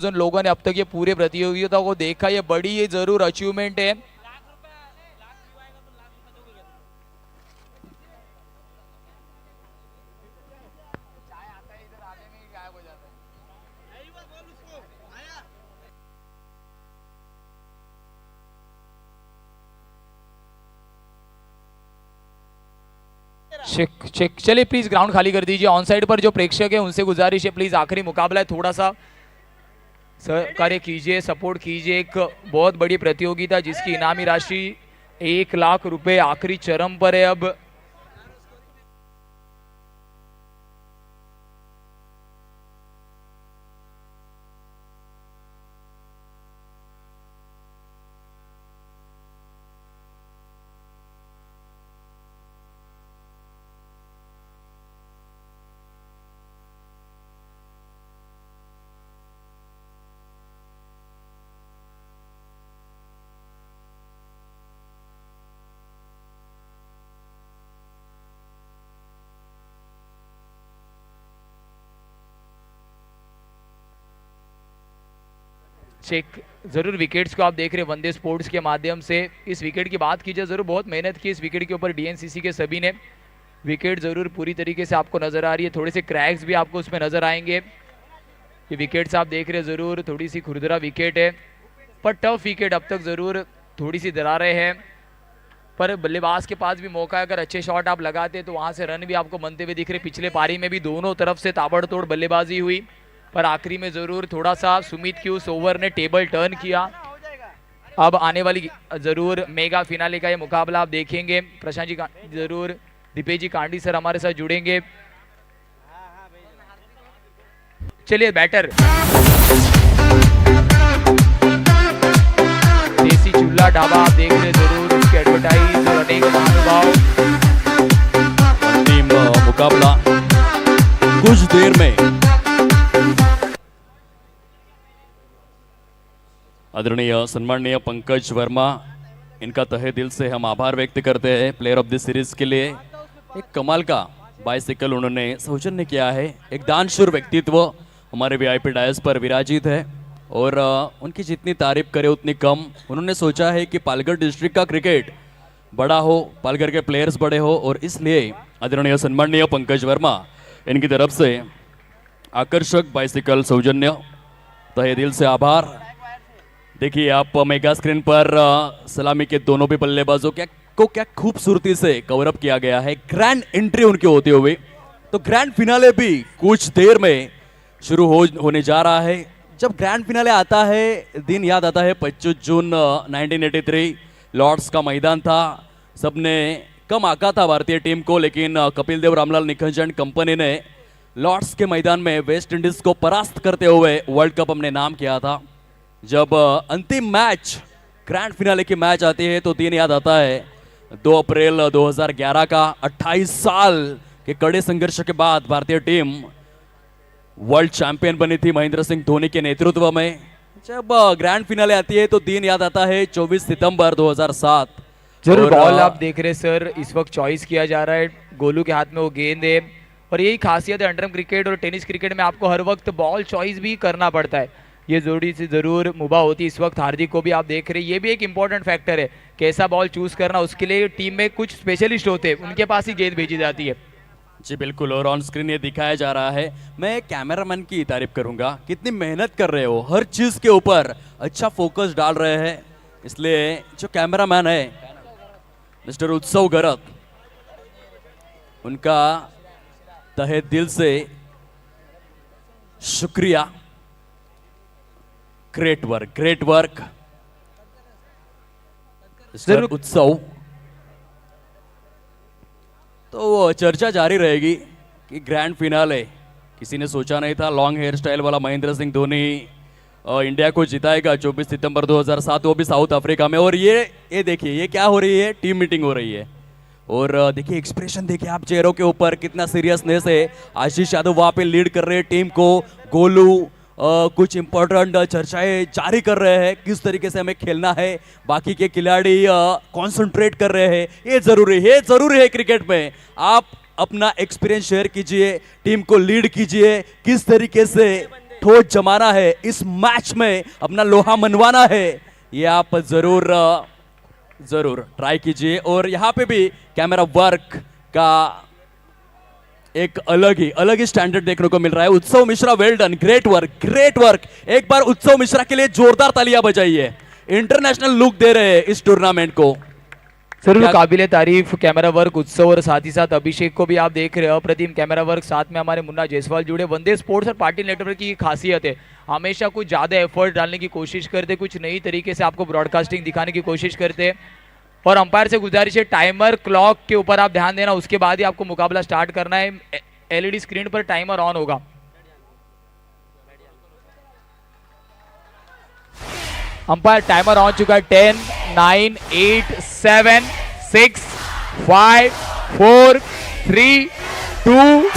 जिन लोगों ने अब तक ये पूरे प्रतियोगिता को देखा, ये बड़ी ये जरूर अचीवमेंट है। चेक चेक, चलिए प्लीज ग्राउंड खाली कर दीजिए। ऑन साइड पर जो प्रेक्षक है उनसे गुजारिश है, प्लीज आखिरी मुकाबला है, थोड़ा सा सहकार्य कीजिए, सपोर्ट कीजिए। एक बहुत बड़ी प्रतियोगिता जिसकी इनामी राशि 1 लाख रुपए आखिरी चरम पर है। अब चेक, जरूर विकेट्स को आप देख रहे हैं वंदे स्पोर्ट्स के माध्यम से। इस विकेट की बात कीजिए, जरूर बहुत मेहनत की इस विकेट के ऊपर डीएनसीसी के सभी ने। विकेट जरूर पूरी तरीके से आपको नजर आ रही है, थोड़े से क्रैक्स भी आपको उसमें नजर आएंगे। ये विकेट्स आप देख रहे हैं, जरूर थोड़ी सी खुरदरा विकेट है, पर टफ विकेट अब तक जरूर थोड़ी सी दरारें हैं, पर बल्लेबाज के पास भी मौका है। अगर अच्छे शॉट आप लगाते तो वहां से रन भी आपको बनते हुए दिख रहे। पिछले पारी में भी दोनों तरफ से ताबड़तोड़ बल्लेबाजी हुई, पर आखिरी में जरूर थोड़ा सा सुमित की उस ओवर ने टेबल टर्न किया। अब आने वाली जरूर मेगा फिनाले का ये मुकाबला आप देखेंगे। प्रशांत जी जरूर, दीपेश जी कांडी सर हमारे साथ जुड़ेंगे। चलिए बैटर देसी चूल्हा ढाबा आप देख रहे जरूर, उसके एडवर्टाइज और अनेक महानुभाव। अंतिम मुकाबला कुछ देर में। आदरणीय सम्माननीय पंकज वर्मा, इनका तहे दिल से हम आभार व्यक्त करते हैं प्लेयर ऑफ द सीरीज के लिए। एक कमाल का बाइसिकल उन्होंने सौजन्य किया है। एक दानशूर व्यक्तित्व हमारे वीआईपी डायस पर विराजित है और उनकी जितनी तारीफ करे उतनी कम। उन्होंने सोचा है कि पालघर डिस्ट्रिक्ट का क्रिकेट बड़ा हो, पालघर के प्लेयर्स बड़े हो, और इसलिए आदरणीय सम्माननीय पंकज वर्मा इनकी तरफ से आकर्षक बाइसिकल सौजन्य, तहे दिल से आभार। देखिए आप मेगा स्क्रीन पर सलामी के दोनों भी बल्लेबाजों को क्या खूबसूरती से कवर अप किया गया है ग्रैंड एंट्री उनके होते हुए। तो ग्रैंड फिनाले भी कुछ देर में शुरू होने जा रहा है। जब ग्रैंड फिनाले आता है दिन याद आता है 25 जून 1983, लॉर्ड्स का मैदान था। सबने कम आका था भारतीय टीम को, लेकिन कपिल देव, रामलाल निखंजन कंपनी ने लॉर्ड्स के मैदान में वेस्ट इंडीज को परास्त करते हुए वर्ल्ड कप हमने नाम किया था। जब अंतिम मैच ग्रैंड फिनाले की मैच आती है तो दिन याद आता है 2 अप्रैल 2011 का। 28 साल के कड़े संघर्ष के बाद भारतीय टीम वर्ल्ड चैंपियन बनी थी महेंद्र सिंह धोनी के नेतृत्व में। जब ग्रैंड फिनाले आती है तो दिन याद आता है 24 सितंबर 2007। जरूर बॉल आप देख रहे सर, इस वक्त चॉइस किया जा रहा है, गोलू के हाथ में वो गेंद है। और यही खासियत है अंडरम क्रिकेट और टेनिस क्रिकेट में, आपको हर वक्त बॉल चॉइस भी करना पड़ता है। ये जोड़ी से जरूर मुबा होती है इस वक्त। हार्दिक को भी आप देख रहे हैं, ये भी एक इंपॉर्टेंट फैक्टर है, कैसा बॉल चूज करना। उसके लिए टीम में कुछ स्पेशलिस्ट होते हैं, उनके पास ही गेंद भेजी जाती है। जी बिल्कुल, और ऑन स्क्रीन ये दिखाया जा रहा है। मैं कैमरामैन की तारीफ करूंगा, कितनी मेहनत कर रहे हो, हर चीज के ऊपर अच्छा फोकस डाल रहे हैं। इसलिए जो कैमरामैन है मिस्टर उत्सव गरत, उनका तहे दिल से शुक्रिया। Great work, great work mister उत्सव। तो वो चर्चा जारी रहेगी कि ग्रैंड फिनाले किसी ने सोचा नहीं था, लॉन्ग हेयर स्टाइल वाला महेंद्र सिंह धोनी इंडिया को जिताएगा 24 सितंबर 2007, वो भी साउथ अफ्रीका में। और ये देखिए ये क्या हो रही है, टीम मीटिंग हो रही है। और देखिए एक्सप्रेशन देखिए आप चेहरों के ऊपर, कितना सीरियसनेस है। आशीष यादव वहां पे लीड कर रहे हैं टीम को, गोलू कुछ इंपॉर्टेंट चर्चाएं जारी कर रहे हैं, किस तरीके से हमें खेलना है। बाकी के खिलाड़ी कंसंट्रेट कर रहे हैं। ये जरूरी है क्रिकेट में। आप अपना एक्सपीरियंस शेयर कीजिए, टीम को लीड कीजिए, किस तरीके से ठोस जमाना है, इस मैच में अपना लोहा मनवाना है, ये आप जरूर जरूर ट्राई कीजिए। और यहाँ पे भी कैमरा वर्क का एक अलग ही स्टैंडर्ड देखने को मिल रहा है। उत्सव Mishra, well done, great work, great work. एक बार उत्सव मिश्रा के लिए जोरदार तालियां बजाइए। इंटरनेशनल लुक दे रहे हैं इस टूर्नामेंट को। जरूर काबिले तारीफ कैमरा वर्क उत्सव, और साथ ही साथ अभिषेक को भी आप देख रहे हो, अप्रतिम कैमरा वर्क। साथ में हमारे मुन्ना जायसवाल जुड़े। वंदे स्पोर्ट्स और पार्टी नेटवर्क की खासियत है, हमेशा कुछ ज़्यादा एफर्ट डालने की कोशिश करते, कुछ नई तरीके से आपको ब्रॉडकास्टिंग दिखाने की कोशिश करते। और अंपायर से गुजारिश है, टाइमर क्लॉक के ऊपर आप ध्यान देना, उसके बाद ही आपको मुकाबला स्टार्ट करना है। एलईडी स्क्रीन पर टाइमर ऑन होगा। अंपायर टाइमर ऑन चुका है। 10, 9, 8, 7, 6, 5, 4, 3, 2,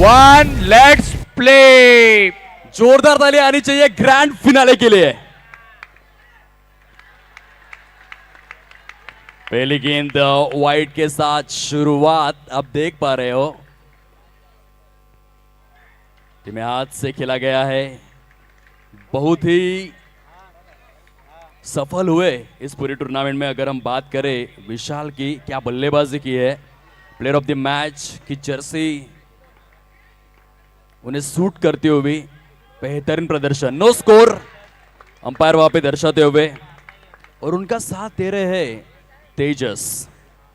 1, लेट्स प्ले। जोरदार तालियां आनी चाहिए ग्रैंड फिनाले के लिए। पहली गेंद वाइड के साथ शुरुआत आप देख पा रहे हो, धीमे हाथ से खेला गया है। बहुत ही सफल हुए इस पूरे टूर्नामेंट में। अगर हम बात करें विशाल की, क्या बल्लेबाजी की है। प्लेयर ऑफ द मैच की जर्सी उन्हें सूट करते हुए बेहतरीन प्रदर्शन। नो स्कोर अंपायर वहां पे दर्शाते हुए, और उनका साथ दे रहे हैं तेजस।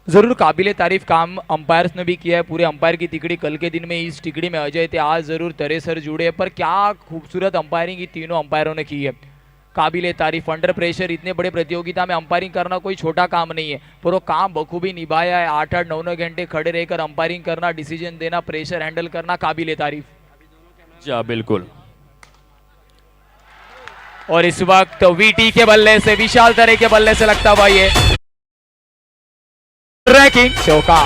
जरूर काबिले तारीफ काम अंपायर्स ने भी किया है। पूरे अंपायर की तिकड़ी, कल के दिन में इस तिकड़ी में अजय थे, आज जरूर तरे सर जुड़े, पर क्या खूबसूरत अंपायरिंग तीनों अंपायरों ने की है। काबिले तारीफ। अंडर प्रेशर इतने बड़े प्रतियोगिता में अंपायरिंग करना कोई छोटा काम नहीं है, पर वो काम बखूबी निभाया है। 8-8, 9-9 घंटे खड़े रहकर अंपायरिंग करना, डिसीजन देना, प्रेशर हैंडल करना, काबिले तारीफ। जी हाँ, बिल्कुल। और इस वक्त वीटी के बल्ले से, विशाल तरे के बल्ले से लगता हुआ ये रैकिंग चौका।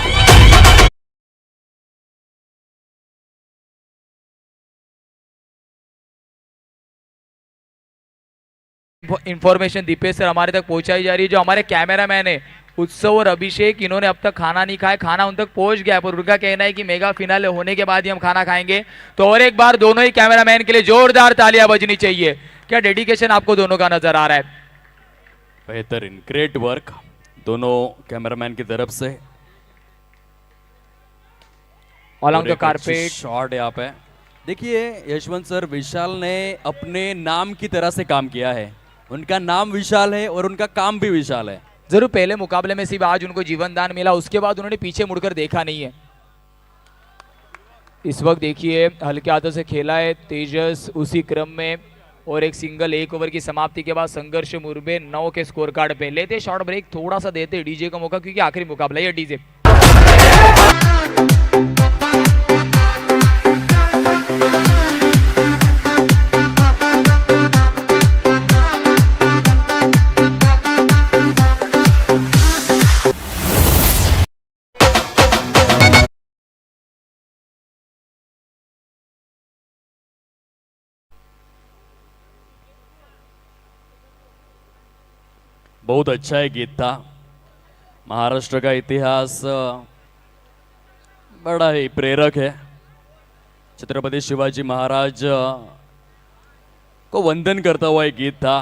इंफॉर्मेशन दीपेश सर हमारे तक पहुंचाई जा रही है। जो हमारे कैमरामैन है उत्सव और अभिषेक, इन्होंने अब तक खाना नहीं खाया, खाना उन तक पहुंच गया, पर उनका कहना है कि मेगा फिनाले होने के बाद ही हम खाना खाएंगे। तो और एक बार दोनों ही कैमरामैन के लिए जोरदार तालियां बजनी चाहिए। क्या डेडिकेशन आपको दोनों का नजर आ रहा है। बेहतरीन, ग्रेट वर्क दोनों कैमरामैन की तरफ से। ऑन द कारपेट शॉट यहाँ पे देखिए यशवंत सर, विशाल ने अपने नाम की तरह से काम किया है। उनका नाम विशाल है और उनका काम भी विशाल है। जरूर पहले मुकाबले में सिर्फ आज उनको जीवन दान मिला, उसके बाद उन्होंने पीछे मुड़कर देखा नहीं है। इस वक्त देखिए हल्के हाथों से खेला है तेजस, उसी क्रम में और एक सिंगल, एक ओवर की समाप्ति के बाद संघर्ष मुर्बे 9 के स्कोर कार्ड पे। लेते शॉर्ट ब्रेक, थोड़ा सा देते डीजे को मौका, क्योंकि आखिरी मुकाबला है डीजे। बहुत अच्छा है गीत था। महाराष्ट्र का इतिहास बड़ा ही प्रेरक है। छत्रपति शिवाजी महाराज को वंदन करता हुआ एक गीत था।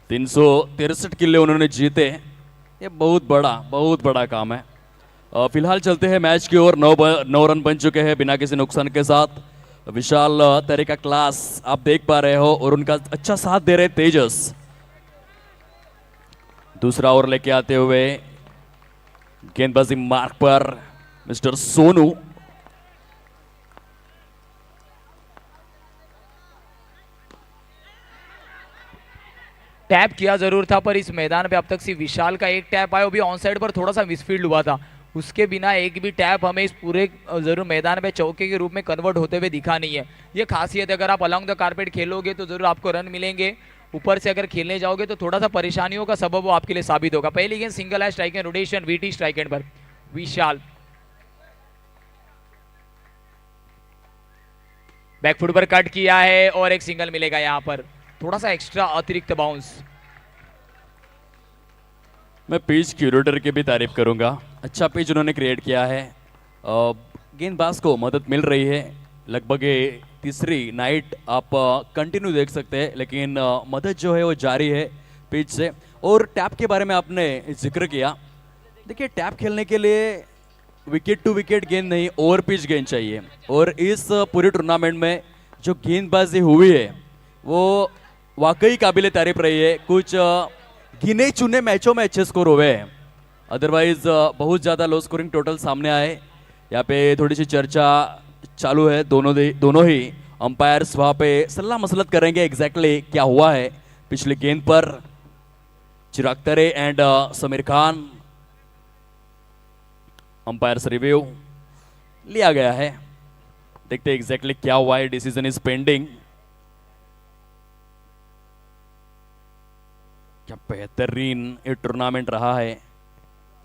363 किले उन्होंने जीते, ये बहुत बड़ा काम है। फिलहाल चलते हैं मैच की ओर। 9 रन बन चुके हैं बिना किसी नुकसान के साथ। विशाल तरे का क्लास आप देख पा रहे हो, और उनका अच्छा साथ दे रहे तेजस। दूसरा ओवर लेके आते हुए गेंदबाजी मार्क पर मिस्टर सोनू। टैप किया जरूर था, पर इस मैदान पे अब तक सिर्फ विशाल का एक टैप आया, वो भी ऑन साइड पर थोड़ा सा मिसफील्ड हुआ था। उसके बिना एक भी टैप हमें इस पूरे जरूर मैदान में चौके के रूप में कन्वर्ट होते हुए दिखा नहीं है। ये खासियत है, अगर आप अलॉन्ग द कारपेट खेलोगे तो जरूर आपको रन मिलेंगे, ऊपर से अगर खेलने जाओगे तो थोड़ा सा परेशानियों का सबब वो आपके लिए साबित होगा। पहली गेंद सिंगल है, strike and rotation, VT strike and पर विशाल। बैकफुट पर कट किया है और एक सिंगल मिलेगा यहाँ पर, थोड़ा सा एक्स्ट्रा अतिरिक्त बाउंस। मैं पिच क्यूरेटर की भी तारीफ करूंगा। अच्छा पिच उन्होंने क्रिएट किया है, गेंदबाज को मदद मिल रही है। लगभग ये तीसरी नाइट आप कंटिन्यू देख सकते हैं, लेकिन मदद जो है वो जारी है पिच से। और टैप के बारे में आपने जिक्र किया, देखिए टैप खेलने के लिए विकेट टू विकेट गेंद नहीं, ओवर पिच गेंद चाहिए। और इस पूरे टूर्नामेंट में जो गेंदबाजी हुई है वो वाकई काबिले तारीफ रही है। कुछ गिने चुने मैचों में अच्छे स्कोर हुए हैं, अदरवाइज बहुत ज़्यादा लो स्कोरिंग टोटल सामने आए। यहाँ पे थोड़ी सी चर्चा चालू है, दोनों ही अंपायर्स वहाँ पे सलाह मसलत करेंगे एग्जैक्टली क्या हुआ है पिछली गेंद पर। चिराग तरे and Sameer Khan, umpires review लिया गया है, देखते हैं एग्जैक्टली क्या हुआ है। Decision is pending. क्या बेहतरीन ये टूर्नामेंट रहा है,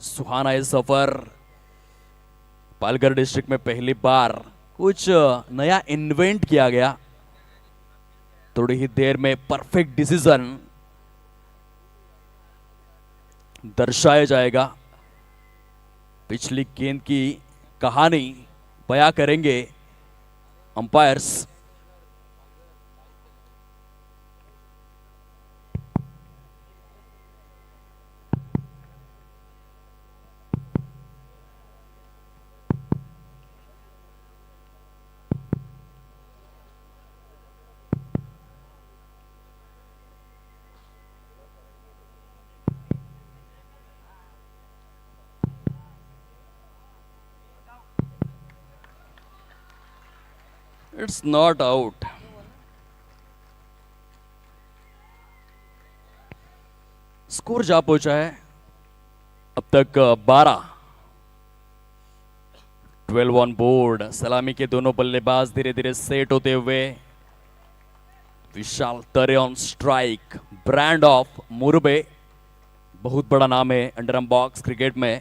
सुहाना ये सफर। पालघर डिस्ट्रिक्ट में पहली बार कुछ नया इन्वेंट किया गया, थोड़ी ही देर में परफेक्ट डिसीजन दर्शाया जाएगा। पिछली गेंद की कहानी बयां करेंगे umpires. It's not out. Score जा पहुंचा है अब तक 12 ऑन बोर्ड। सलामी के दोनों बल्लेबाज धीरे धीरे सेट होते हुए। विशाल तरे on strike, brand of Murbe, बहुत बड़ा नाम है अंडरआर्म बॉक्स क्रिकेट में।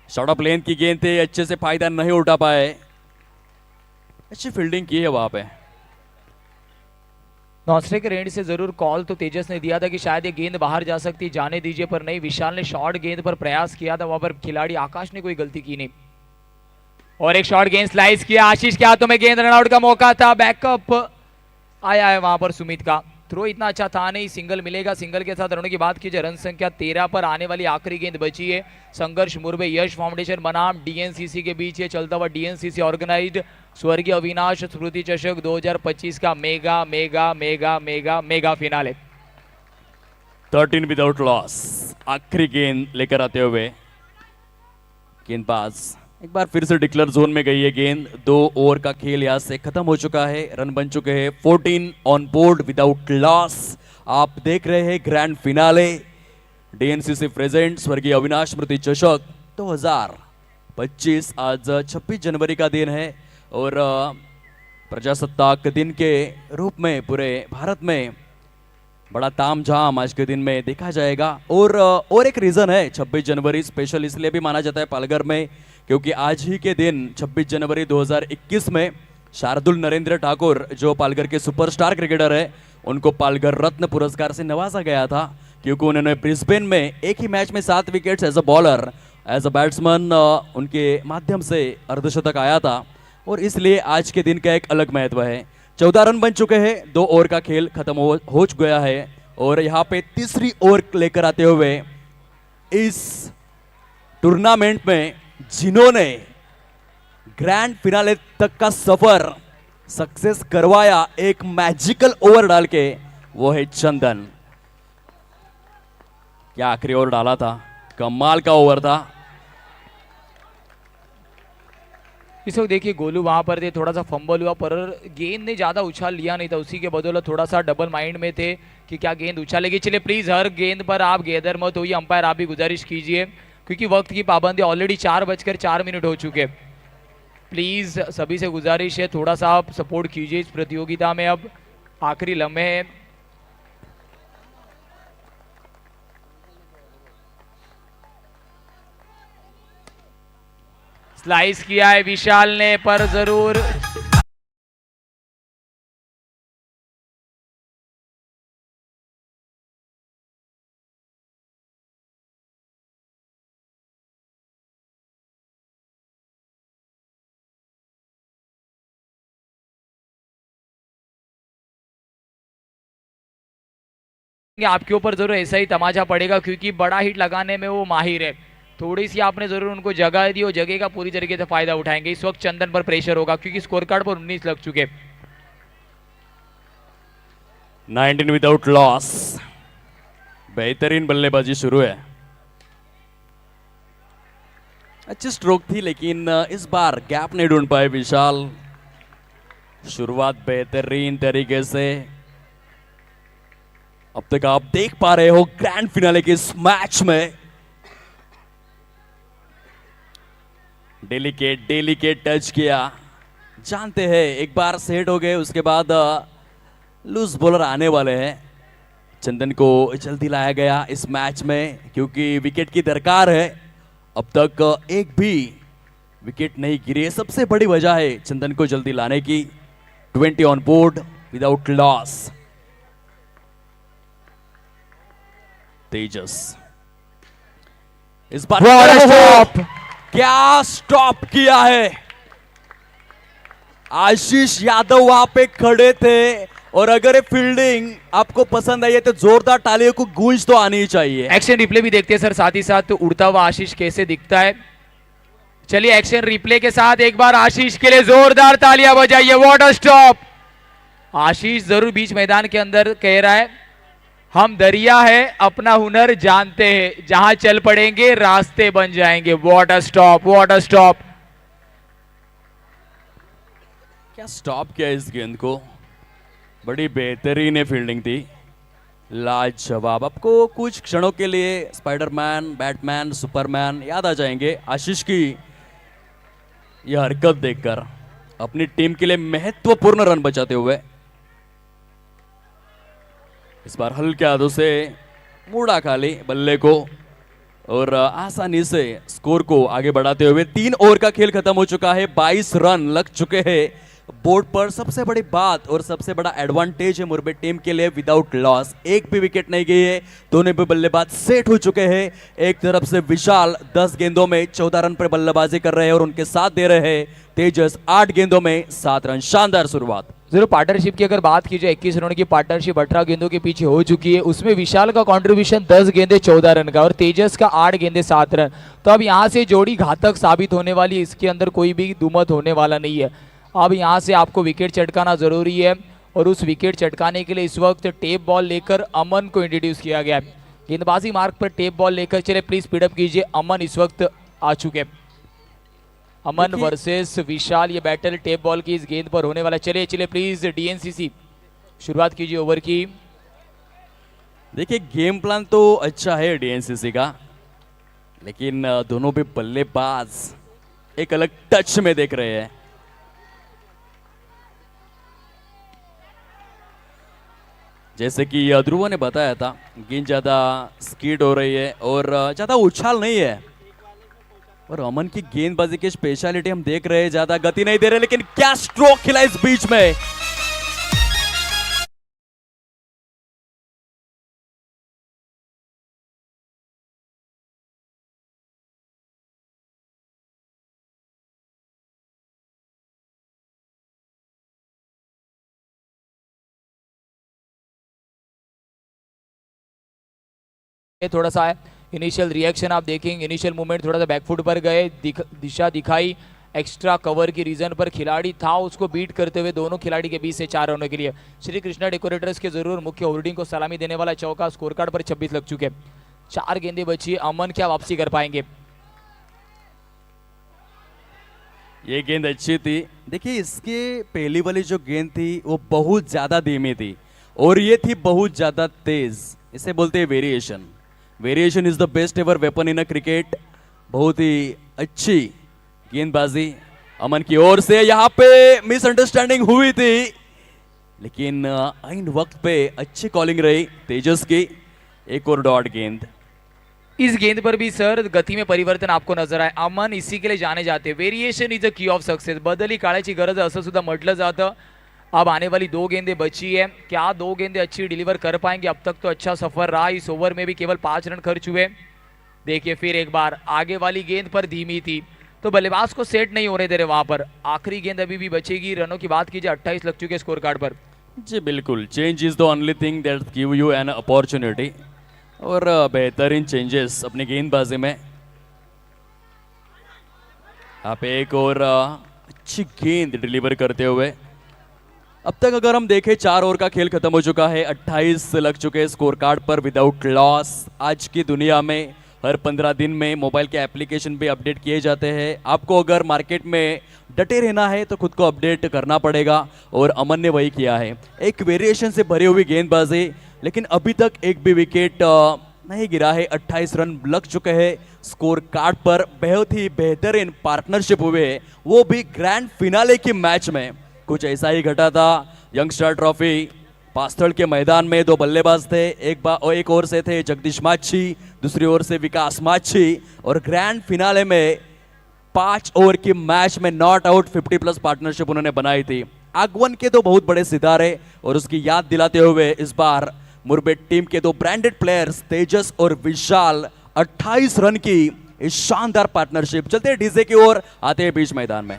शॉर्ट ऑफ लेंथ की गेंद थे, अच्छे से फायदा नहीं उठा पाए। अच्छी फील्डिंग की है वहां पे। नॉस्ट्रे के रेंज से जरूर कॉल तो तेजस ने दिया था कि शायद ये गेंद बाहर जा सकती, जाने दीजिए, पर नहीं, विशाल ने शॉर्ट गेंद पर प्रयास किया था, वहां पर खिलाड़ी आकाश ने कोई गलती की नहीं। और एक शॉर्ट गेंद स्लाइस किया, आशीष के हाथों में गेंद, रनआउट का मौका था, बैकअप आया है वहां पर सुमित का। थ्रो इतना अच्छा था नहीं, सिंगल मिलेगा। सिंगल के साथ रनों की बात कीजिए, रन संख्या 13 पर आने वाली आखिरी गेंद बची है। संघर्ष मुरबे यश फाउंडेशन बनाम डीएनसीसी के बीच ये चलता हुआ डीएनसीसी ऑर्गेनाइज्ड स्वर्गीय अविनाश स्मृति चषक 2025 का mega mega mega mega mega finale. 13 without loss, आखिरी गेंद लेकर आते हुए गेंदबाज एक बार फिर से डिक्लेयर जोन में गई है गेंद। 2 ओवर का खेल यहां से खत्म हो चुका है, रन बन चुके हैं 14 ऑन बोर्ड विदाउट लॉस। आप देख रहे हैं ग्रैंड फिनाले, डीएनसीसी प्रेजेंट स्वर्गीय अविनाश स्मृति चषक 2025। आज 26 जनवरी का दिन है और प्रजासत्ताक दिन के रूप में पूरे भारत में बड़ा तामझाम आज के दिन में देखा जाएगा। और एक रीजन है 26 जनवरी स्पेशल इसलिए भी माना जाता है पालघर में, क्योंकि आज ही के दिन 26 जनवरी 2021 में शार्दुल नरेंद्र ठाकुर जो पालघर के सुपरस्टार क्रिकेटर है, उनको पालघर रत्न पुरस्कार से नवाजा गया था, क्योंकि उन्होंने ब्रिस्बेन में एक ही मैच में 7 wickets as a bowler, as a batsman उनके माध्यम से अर्धशतक आया था, और इसलिए आज के दिन का एक अलग महत्व है। 14 रन बन चुके हैं, 2 ओवर का खेल खत्म हो गया है, और यहाँ पे तीसरी ओवर लेकर आते हुए इस टूर्नामेंट में जिन्होंने ग्रैंड फिनाले तक का सफर सक्सेस करवाया एक मैजिकल ओवर डाल के, वो है चंदन। क्या आखिरी ओवर डाला था, कमाल का ओवर था। इस वक्त देखिए गोलू वहां पर थे, थोड़ा सा फंबल हुआ, पर गेंद ने ज्यादा उछाल लिया नहीं था, उसी के बदौलत थोड़ा सा डबल माइंड में थे कि क्या गेंद उछालेगी। चलिए प्लीज हर गेंद पर आप गेदर मत होइए, अंपायर आप भी गुजारिश कीजिए, क्योंकि वक्त की पाबंदी, ऑलरेडी 4:04 हो चुके। प्लीज सभी से गुजारिश है, थोड़ा सा आप सपोर्ट कीजिए इस प्रतियोगिता में। अब आखिरी लम्हे हैं। स्लाइस किया है विशाल ने, पर जरूर आपके ऊपर जरूर ऐसा ही तमाचा पड़ेगा, क्योंकि बड़ा हिट लगाने में वो माहिर है। थोड़ी सी आपने जरूर उनको जगह दी और जगह का पूरी तरीके से फायदा उठाएंगे। इस वक्त चंदन पर प्रेशर होगा क्योंकि स्कोर कार्ड पर 19 लग चुके। 19 विदाउट लॉस। बेहतरीन बल्लेबाजी शुरू है। अच्छी स्ट्रोक थी लेकिन इस बार गैप नहीं ढूंढ पाए विशाल। शुरुआत बेहतरीन तरीके से। अब तक आप देख पा रहे हो ग्रैंड फिनाले के इस मैच में डेलिकेट टच किया। जानते हैं एक बार सेट हो गए उसके बाद लूज बॉलर आने वाले हैं। चंदन को जल्दी लाया गया इस मैच में क्योंकि विकेट की दरकार है। अब तक एक भी विकेट नहीं गिरी है। सबसे बड़ी वजह है चंदन को जल्दी लाने की। 20 ऑन बोर्ड विदाउट लॉस। तेजस इस बार क्या स्टॉप किया है। आशीष यादव वहां पे खड़े थे और अगर ये फील्डिंग आपको पसंद आई है तो जोरदार तालियों को गूंज तो आनी ही चाहिए। एक्शन रिप्ले भी देखते हैं सर, साथ ही साथ उड़ता हुआ आशीष कैसे दिखता है। चलिए एक्शन रिप्ले के साथ एक बार आशीष के लिए जोरदार तालियां बजाइए। What a stop. आशीष जरूर बीच मैदान के अंदर कह रहा है हम दरिया है अपना हुनर जानते हैं, जहां चल पड़ेंगे रास्ते बन जाएंगे। What a stop, what a stop. क्या स्टॉप किया इस गेंद को। बड़ी बेहतरीन फील्डिंग थी। लाजवाब। आपको कुछ क्षणों के लिए स्पाइडरमैन, बैटमैन, सुपरमैन याद आ जाएंगे आशीष की यह हरकत देखकर अपनी टीम के लिए महत्वपूर्ण रन बचाते हुए। इस बार हल्के हाथों से मुड़ा खाली बल्ले को और आसानी से स्कोर को आगे बढ़ाते हुए 3 ओवर का खेल खत्म हो चुका है। 22 रन लग चुके हैं बोर्ड पर। सबसे बड़ी बात और सबसे बड़ा एडवांटेज है मुरबे टीम के लिए विदाउट लॉस। एक भी विकेट नहीं गई है। दोनों भी बल्लेबाज सेट हो चुके हैं। एक तरफ से विशाल 10 गेंदों में 14 रन पर बल्लेबाजी कर रहे हैं और उनके साथ दे रहे हैं तेजस 8 गेंदों में 7 रन। शानदार शुरुआत। जरूर पार्टनरशिप की अगर बात की जाए 21 रनों की पार्टनरशिप 18 गेंदों के पीछे हो चुकी है। उसमें विशाल का कंट्रीब्यूशन 10 गेंदे 14 रन का और तेजस का 8 गेंदे 7 रन। तो अब यहां से जोड़ी घातक साबित होने वाली है, इसके अंदर कोई भी दुमत होने वाला नहीं है। अब यहां से आपको विकेट चटकाना जरूरी है और उस विकेट चटकाने के लिए इस वक्त टेप बॉल लेकर अमन को इंट्रोड्यूस किया गया है। गेंदबाजी मार्ग पर टेप बॉल लेकर चले, प्लीज स्पीडअप कीजिए। अमन इस वक्त आ चुके। अमन वर्सेस विशाल, ये बैटल टेप बॉल की इस गेंद पर होने वाला। चले चले प्लीज डीएनसीसी शुरुआत कीजिए ओवर की। देखिए गेम प्लान तो अच्छा है डीएनसीसी का, लेकिन दोनों भी बल्लेबाज एक अलग टच में देख रहे हैं। जैसे कि ध्रुव ने बताया था गेंद ज्यादा स्कीड हो रही है और ज्यादा उछाल नहीं है। और अमन की गेंदबाजी की स्पेशलिटी हम देख रहे हैं, ज्यादा गति नहीं दे रहे, लेकिन क्या स्ट्रोक खिला इस बीच में। थोड़ा सा इनिशियल रिएक्शन आप देखेंगे, इनिशियल मूवमेंट थोड़ा सा बैकफुट पर गए, दिशा दिखाई एक्स्ट्रा कवर की रीजन पर खिलाड़ी था, उसको बीट करते हुए दोनों खिलाड़ी के बीच से 4 रनों के लिए श्री कृष्णा डेकोरेटर्स के जरूर मुख्य होर्डिंग को सलामी देने वाला चौका। स्कोर कार्ड पर 26 लग चुके। 4 गेंदें बची। अमन क्या वापसी कर पाएंगे। ये गेंद अच्छी थी। देखिए इसके पहली वाली जो गेंद थी वो बहुत ज्यादा धीमी थी और ये थी बहुत ज्यादा तेज। इसे बोलते हैं variation. Variation is the best ever weapon in a cricket. बहुत ही अच्छी गेंदबाजी अमन की ओर से। यहाँ पे मिसअंडरस्टैंडिंग हुई थी लेकिन आइन वक्त पे अच्छी कॉलिंग रही तेजस की। एक और डॉट गेंद। इस गेंद पर भी सर गति में परिवर्तन आपको नजर आए। अमन इसी के लिए जाने जाते। वेरिएशन इज अ की ऑफ सक्सेस। बदली काढायची गरज असं सुद्धा म्हटलं जातं। अब आने वाली 2 गेंदें बची है। क्या 2 गेंदें अच्छी डिलीवर कर पाएंगे। अब तक तो अच्छा सफर रहा। इस ओवर में भी केवल 5 रन खर्च हुए। देखिए फिर एक बार आगे वाली गेंद पर धीमी थी तो बल्लेबाज को सेट नहीं होने दे रहे वहां पर। आखिरी गेंद अभी भी बचेगी। रनों की बात कीजिए 28 लग चुके स्कोर कार्ड पर। जी बिल्कुल, change is the only thing that give you an opportunity. और बेहतरीन चेंजेस अपनी गेंदबाजी में। आप एक और अच्छी गेंद डिलीवर करते हुए। अब तक अगर हम देखें 4 ओवर का खेल खत्म हो चुका है, 28 लग चुके हैं स्कोर कार्ड पर विदाउट लॉस। आज की दुनिया में हर 15 दिन में मोबाइल के एप्लीकेशन भी अपडेट किए जाते हैं। आपको अगर मार्केट में डटे रहना है तो खुद को अपडेट करना पड़ेगा, और अमन ने वही किया है। एक वेरिएशन से भरी हुई गेंदबाजी, लेकिन अभी तक एक भी विकेट नहीं गिरा है। 28 रन लग चुके हैं स्कोर कार्ड पर। बहुत ही बेहतरीन पार्टनरशिप हुए, वो भी ग्रैंड फिनाले की मैच में। कुछ ऐसा ही घटा था यंगस्टर ट्रॉफी पास्थल के मैदान में। 2 बल्लेबाज थे, एक ओर से थे जगदीश माछी, दूसरी ओर से विकास माछी, और ग्रैंड फिनाले में 5 ओवर की मैच में नॉट आउट 50+ पार्टनरशिप उन्होंने बनाई थी। आगवन के 2 बहुत बड़े सितारे, और उसकी याद दिलाते हुए इस बार मुरबेट टीम के 2 ब्रांडेड प्लेयर्स तेजस और विशाल 28 रन की इस शानदार पार्टनरशिप। चलते डीजे की ओर, आते हैं बीच मैदान में।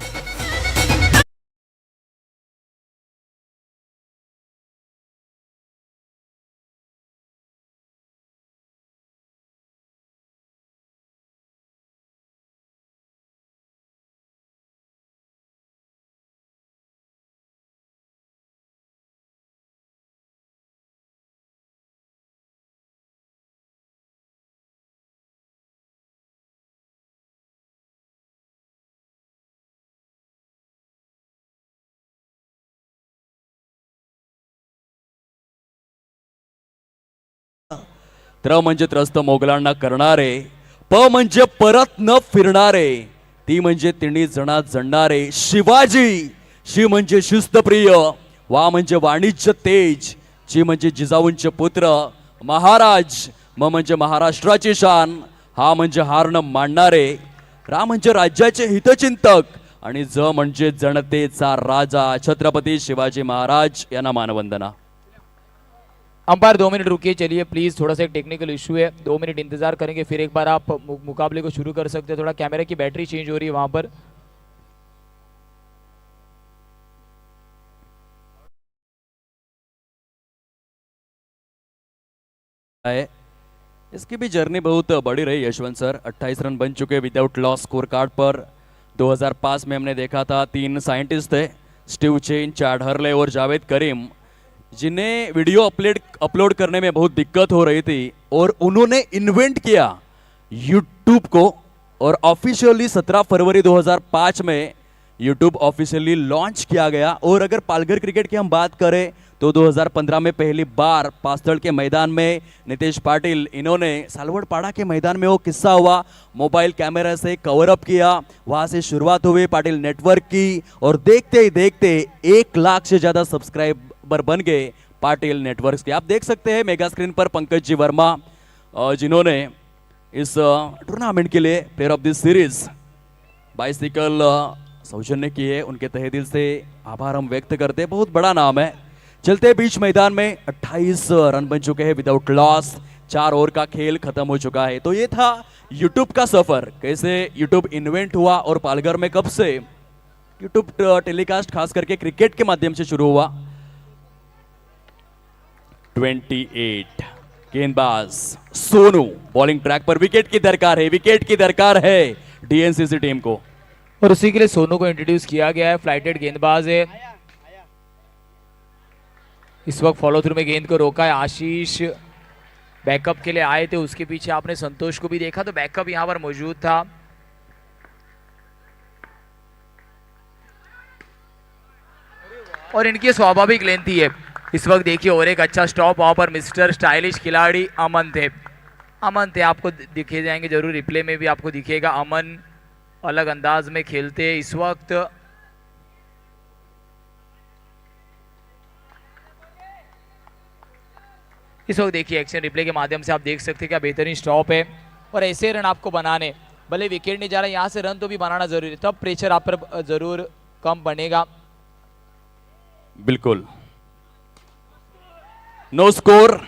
त्र म्हणजे त्रस्त मोगलांना करणारे, प म्हणजे परत न फिरणारे, ती म्हणजे तिन्ही जणात जणणारे शिवाजी। शी म्हणजे शिस्तप्रिय, वा म्हणजे वाणिज्य तेज, जी म्हणजे जिजाऊंचे पुत्र महाराज, म म्हणजे महाराष्ट्राची शान, हा म्हणजे हार न मानणारे, रा म्हणजे राज्याचे हितचिंतक, आणि ज म्हणजे जनतेचा राजा छत्रपती शिवाजी महाराज यांना मानवंदना। अंपायर 2 मिनट रुकिए, चलिए प्लीज, थोड़ा सा एक टेक्निकल इशू है, 2 मिनट इंतजार करेंगे, फिर एक बार आप मुकाबले को शुरू कर सकते हैं। थोड़ा कैमरे की बैटरी चेंज हो रही है वहां पर। है इसकी भी जर्नी बहुत बड़ी रही यशवंत सर। 28 रन बन चुके विदाउट लॉस स्कोर कार्ड पर। 2005 में हमने देखा था 3 साइंटिस्ट थे, स्टीव चेन, चैड हर्ले और जावेद करीम, जिन्हें वीडियो अपलोड करने में बहुत दिक्कत हो रही थी, और उन्होंने इन्वेंट किया यूट्यूब को। और ऑफिशियली 17 फरवरी 2005 में यूट्यूब ऑफिशियली लॉन्च किया गया। और अगर पालघर क्रिकेट की हम बात करें तो 2015 में पहली बार पास्थल के मैदान में नितेश पाटिल, इन्होंने सालवड़पाड़ा के मैदान में वो किस्सा हुआ, मोबाइल कैमरा से कवर अप किया, वहां से शुरुआत हुई पाटिल नेटवर्क की, और देखते ही देखते 1 लाख से ज्यादा सब्सक्राइबर बन गए पाटिल नेटवर्क के। आप देख सकते हैं मेगा स्क्रीन पर पंकज जी वर्मा, जिन्होंने इस टूर्नामेंट के लिए player of this series bicycle सौजन्य की है। उनके तहे दिल से आभार हम व्यक्त करते हैं, बहुत बड़ा नाम है। चलते बीच मैदान में 28 रन बन चुके हैं विदाउट लॉस। 4 ओवर का खेल खत्म हो चुका है। तो ये था यूट्यूब का सफर, कैसे यूट्यूब इन्वेंट हुआ और पालघर में कब से यूट्यूब टेलीकास्ट खास करके क्रिकेट के माध्यम से शुरू हुआ। 28 गेंदबाज सोनू बॉलिंग ट्रैक पर, विकेट की दरकार है, विकेट की दरकार है डीएनसीसी टीम को, और उसी के लिए सोनू को इंट्रोड्यूस किया गया है। फ्लाइटेड गेंदबाज है, इस वक्त फॉलो थ्रू में गेंद को रोका है। आशीष बैकअप के लिए आए थे, उसके पीछे आपने संतोष को भी देखा, तो बैकअप यहां पर मौजूद था। और इनकी स्वाभाविक लेंथी है। इस वक्त देखिए, और एक अच्छा स्टॉप वहां पर मिस्टर स्टाइलिश खिलाड़ी अमन थे। अमन थे, आपको दिखे जाएंगे जरूर, रिप्ले में भी आपको दिखेगा। अमन अलग अंदाज में खेलते हैं इस वक्त। देखिए एक्शन रिप्ले के माध्यम से आप देख सकते हैं क्या बेहतरीन स्टॉप है। और ऐसे रन आपको बनाने, भले विकेट नहीं जा रहा, यहां से रन तो भी बनाना जरूरी है, तब प्रेशर आप पर जरूर कम बनेगा। बिल्कुल। No score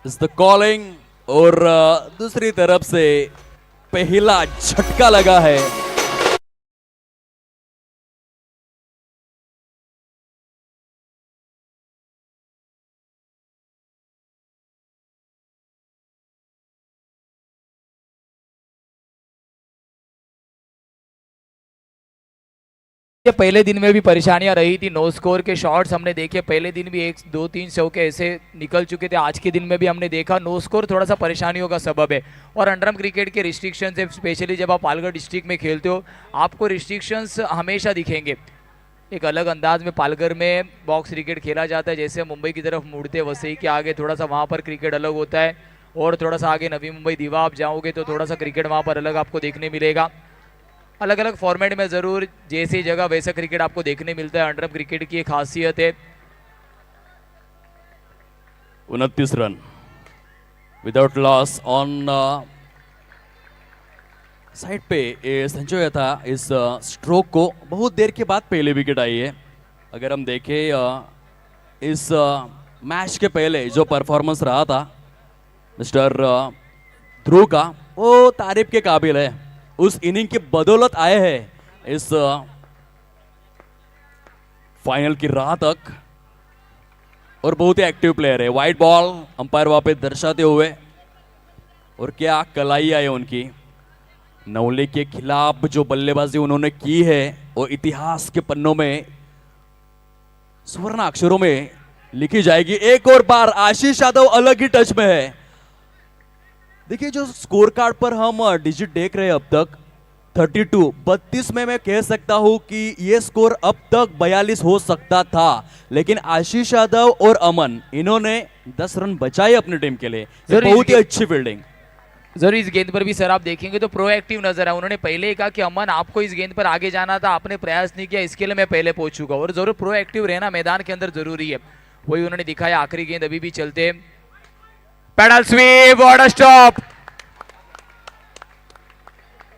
is the calling, और दूसरी तरफ से पहला झटका लगा है। ये पहले दिन में भी परेशानियां रही थी, नो स्कोर के शॉट्स हमने देखे, पहले दिन भी 1 2 3 चौके ऐसे निकल चुके थे, आज के दिन में भी हमने देखा नो स्कोर थोड़ा सा परेशानियों का सबब है। और अंडरम क्रिकेट के रिस्ट्रिक्शंस है, स्पेशली जब आप पालघर डिस्ट्रिक्ट में खेलते हो आपको रिस्ट्रिक्शंस हमेशा दिखेंगे। एक अलग अंदाज में पालघर में बॉक्स क्रिकेट खेला जाता है, जैसे मुंबई की तरफ मुड़ते वसई के आगे थोड़ा सा वहाँ पर क्रिकेट अलग होता है, और थोड़ा सा आगे नवी मुंबई दीवा आप जाओगे तो थोड़ा सा क्रिकेट वहाँ पर अलग आपको देखने मिलेगा। अलग अलग फॉर्मेट में ज़रूर जैसी जगह वैसा क्रिकेट आपको देखने मिलता है, अंडरम क्रिकेट की एक खासियत है। 29 run without loss on side पे ये संजय था। इस स्ट्रोक को बहुत देर के बाद पहले विकेट आई है। अगर हम देखें इस मैच के पहले जो परफॉर्मेंस रहा था मिस्टर ध्रुव का, वो तारीफ के काबिल है। उस इनिंग की बदौलत आए हैं इस फाइनल की राह तक, और बहुत ही एक्टिव प्लेयर है। वाइट बॉल अंपायर वहां पे दर्शाते हुए, और क्या कलाई आई उनकी। नवले के खिलाफ जो बल्लेबाजी उन्होंने की है वो इतिहास के पन्नों में स्वर्ण अक्षरों में लिखी जाएगी। एक और बार आशीष यादव अलग ही टच में है। देखिए जो स्कोर कार्ड पर हम डिजिट देख रहे हैं अब तक 32 में मैं कह सकता हूं कि ये स्कोर अब तक 42 हो सकता था, लेकिन आशीष यादव और अमन इन्होंने 10 रन बचाए अपनी टीम के लिए। बहुत ही अच्छी फील्डिंग। जरूर इस गेंद पर भी सर आप देखेंगे तो प्रोएक्टिव नजर आया। उन्होंने पहले ही कहा कि अमन आपको इस गेंद पर आगे जाना था, आपने प्रयास नहीं किया, इसके लिए मैं पहले पहुंचूंगा। और जरूर प्रोएक्टिव रहना मैदान के अंदर जरूरी है, वही उन्होंने दिखाया। आखिरी गेंद अभी भी चलते, पैडल स्वीप, बॉर्डर स्टॉप।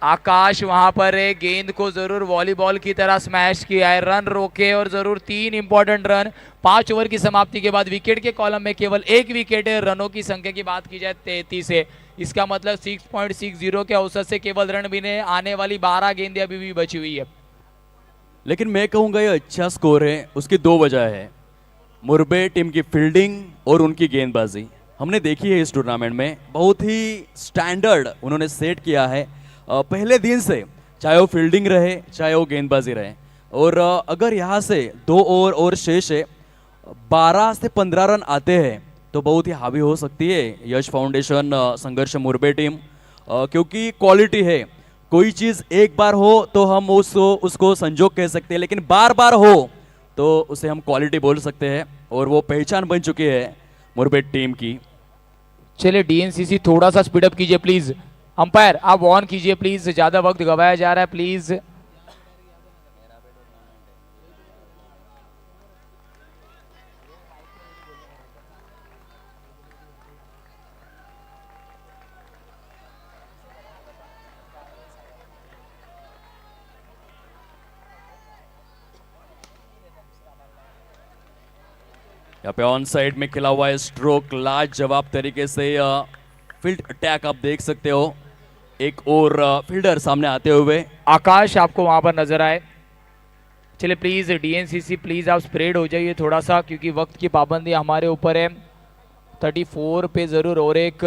आकाश वहां पर गेंद को जरूर वॉलीबॉल की तरह स्मैश किया है, रन रोके, और जरूर 3 इंपॉर्टेंट रन। 5 ओवर की समाप्ति के बाद विकेट के कॉलम में केवल 1 विकेट है। रनों की संख्या की बात की जाए 33 है, इसका मतलब 6.60 के औसत से केवल रन बिने आने वाली 12 गेंदें अभी भी बची हुई है। लेकिन मैं कहूंगा ये अच्छा स्कोर है, उसकी 2 वजह है। मुरबे टीम की फील्डिंग और उनकी गेंदबाजी हमने देखी है इस टूर्नामेंट में, बहुत ही स्टैंडर्ड उन्होंने सेट किया है पहले दिन से, चाहे वो फील्डिंग रहे चाहे वो गेंदबाजी रहे। और अगर यहाँ से 2 ओवर और शेष है, 12 से 15 रन आते हैं तो बहुत ही हावी हो सकती है यश फाउंडेशन संघर्ष मुरबे टीम, क्योंकि क्वालिटी है। कोई चीज़ एक बार हो तो हम उसको संजोग कह सकते हैं, लेकिन बार बार हो तो उसे हम क्वालिटी बोल सकते हैं, और वो पहचान बन चुकी है मुरबे टीम की। चलिए डीएनसीसी थोड़ा सा स्पीड अप कीजिए प्लीज। अंपायर आप ऑन कीजिए प्लीज, ज्यादा वक्त गवाया जा रहा है प्लीज। यहाँ पे ऑन साइड में खिला हुआ है स्ट्रोक, लाजवाब तरीके से फील्ड अटैक आप देख सकते हो। एक और फील्डर सामने आते हुए आकाश आपको वहां पर नजर आए। चलिए प्लीज डीएनसीसी प्लीज आप स्प्रेड हो जाइए थोड़ा सा, क्योंकि वक्त की पाबंदी हमारे ऊपर है। 34 पे जरूर, और एक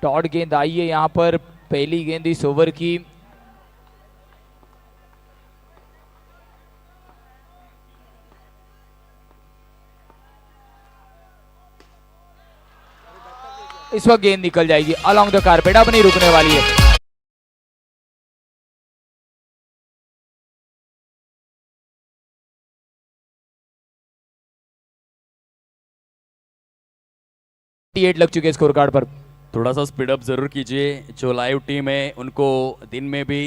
डॉट गेंद आई है यहाँ पर, पहली गेंद इस ओवर की। इस वक्त गेंद निकल जाएगी अलोंग द कारपेट, अब नहीं रुकने वाली है। लग चुके हैं स्कोर कार्ड पर। थोड़ा सा स्पीड अप जरूर कीजिए। जो लाइव टीम है उनको दिन में भी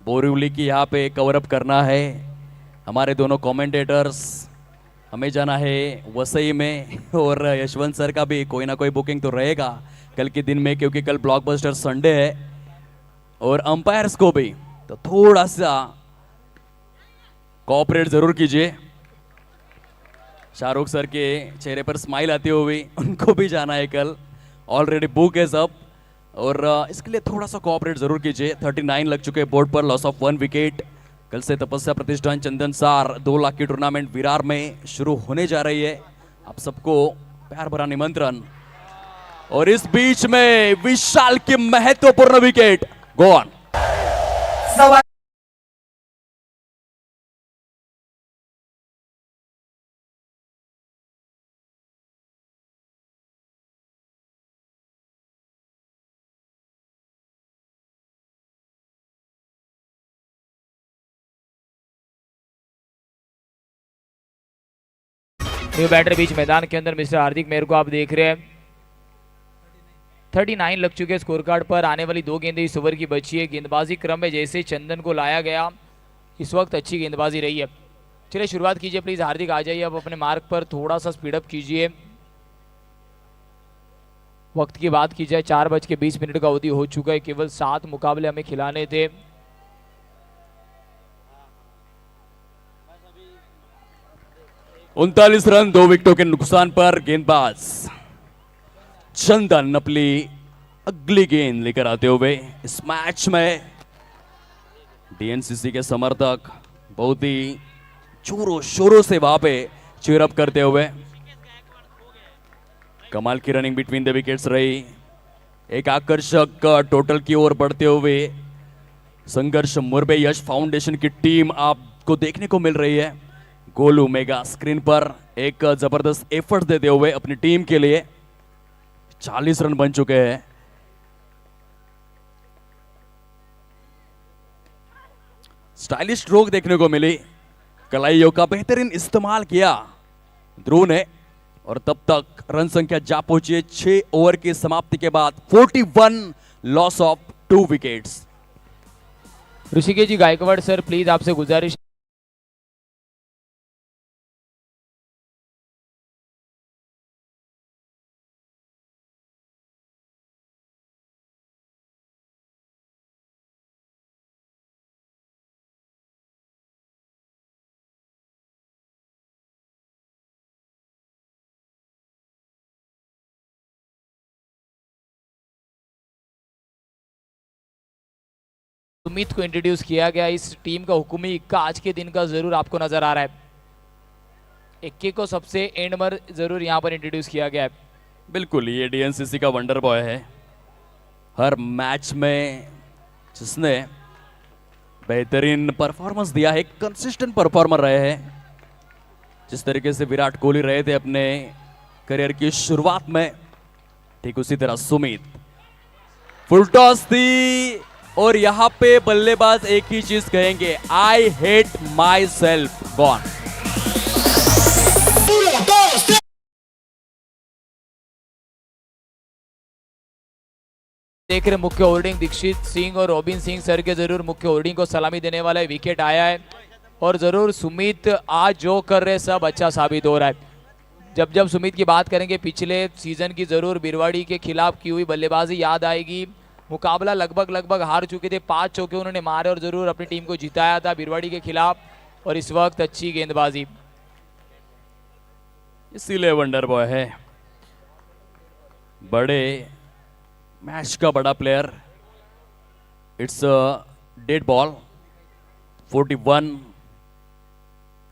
बोरीवली की यहाँ पे कवर अप करना है। हमारे दोनों कमेंटेटर्स हमें जाना है वसई में, और यशवंत सर का भी कोई ना कोई बुकिंग तो रहेगा कल के दिन में, क्योंकि कल ब्लॉकबस्टर संडे है। और अंपायर्स को भी तो थोड़ा सा कोऑपरेट जरूर कीजिए। शाहरुख सर के चेहरे पर स्माइल आती हुई, उनको भी जाना है कल, ऑलरेडी बुक है सब, और इसके लिए थोड़ा सा कोऑपरेट जरूर कीजिए। 39 लग चुके बोर्ड पर, लॉस ऑफ 1 विकेट। कल से तपस्या प्रतिष्ठान चंदन सार 2 लाख की टूर्नामेंट विरार में शुरू होने जा रही है। आप सबको प्यार भरा निमंत्रण। और इस बीच में विशाल की महत्वपूर्ण wicket, go on. New batter बीच मैदान के अंदर मिस्टर हार्दिक मेहर को आप देख रहे हैं। 39 लग चुके स्कोर कार्ड पर। आने वाली 2 गेंदें इस ओवर की बची है। गेंदबाजी क्रम में जैसे चंदन को लाया गया, इस वक्त अच्छी गेंदबाजी रही है। चलिए शुरुआत कीजिए प्लीज हार्दिक, आ जाइए अब अपने मार्क पर, थोड़ा सा स्पीडअप कीजिए। वक्त की बात की जाए 4:20 का अवधि हो चुका है। केवल 7 मुकाबले हमें खिलाने थे। उनतालीस रन 2 विकेटों के नुकसान पर गेंदबाज चंदन अपनी अगली गेंद लेकर आते हुए इस मैच में डीएनसीसी के समर्थक बहुत ही जोरों शोरों से वहां पे चीयरअप करते हुए। कमाल की रनिंग बिटवीन द विकेट्स रही। एक आकर्षक टोटल की ओर बढ़ते हुए संघर्ष मुरबे यश फाउंडेशन की टीम आपको देखने को मिल रही है। गोलू मेगा स्क्रीन पर एक जबरदस्त एफर्ट देते हुए अपनी टीम के लिए 40 रन बन चुके हैं। स्टाइलिश स्ट्रोक देखने को मिली। कलाइयों का बेहतरीन इस्तेमाल किया ध्रुव ने और तब तक रन संख्या जा पहुंची 6 ओवर की समाप्ति के बाद 41 loss of 2 wickets. Rishikesh ji Gaikwad sir please आपसे गुजारिश, सुमित को इंट्रोड्यूस किया गया। इस टीम का हुकुमी इक्का आज के दिन का जरूर आपको नजर आ रहा है। इक्के को सबसे एंड पर जरूर यहां पर इंट्रोड्यूस किया गया है। बिल्कुल, ये डीएनसीसी का वंडर बॉय है। हर मैच में जिसने बेहतरीन परफॉर्मेंस दिया है, कंसिस्टेंट परफॉर्मर रहे हैं। जिस तरीके से विराट कोहली रहे थे अपने करियर की शुरुआत में, ठीक उसी तरह सुमित। फुल टॉस थी और यहां पे बल्लेबाज एक ही चीज कहेंगे, I hate my self gone. देख रहे मुख्य होल्डिंग दीक्षित सिंह और रोबिन सिंह सर के जरूर मुख्य होल्डिंग को सलामी देने वाला है। विकेट आया है और जरूर सुमित आज जो कर रहे सब अच्छा साबित हो रहा है। जब जब सुमित की बात करेंगे पिछले सीजन की, जरूर बिरवाड़ी के खिलाफ की हुई बल्लेबाजी याद आएगी। मुकाबला लगभग हार चुके थे, 5 चौके उन्होंने मारे और जरूर अपनी टीम को जिताया था बिरवाड़ी के खिलाफ। और इस वक्त अच्छी गेंदबाजी, इसीलिए वंडर बॉय है, बड़े मैच का बड़ा player. It's dead ball, 41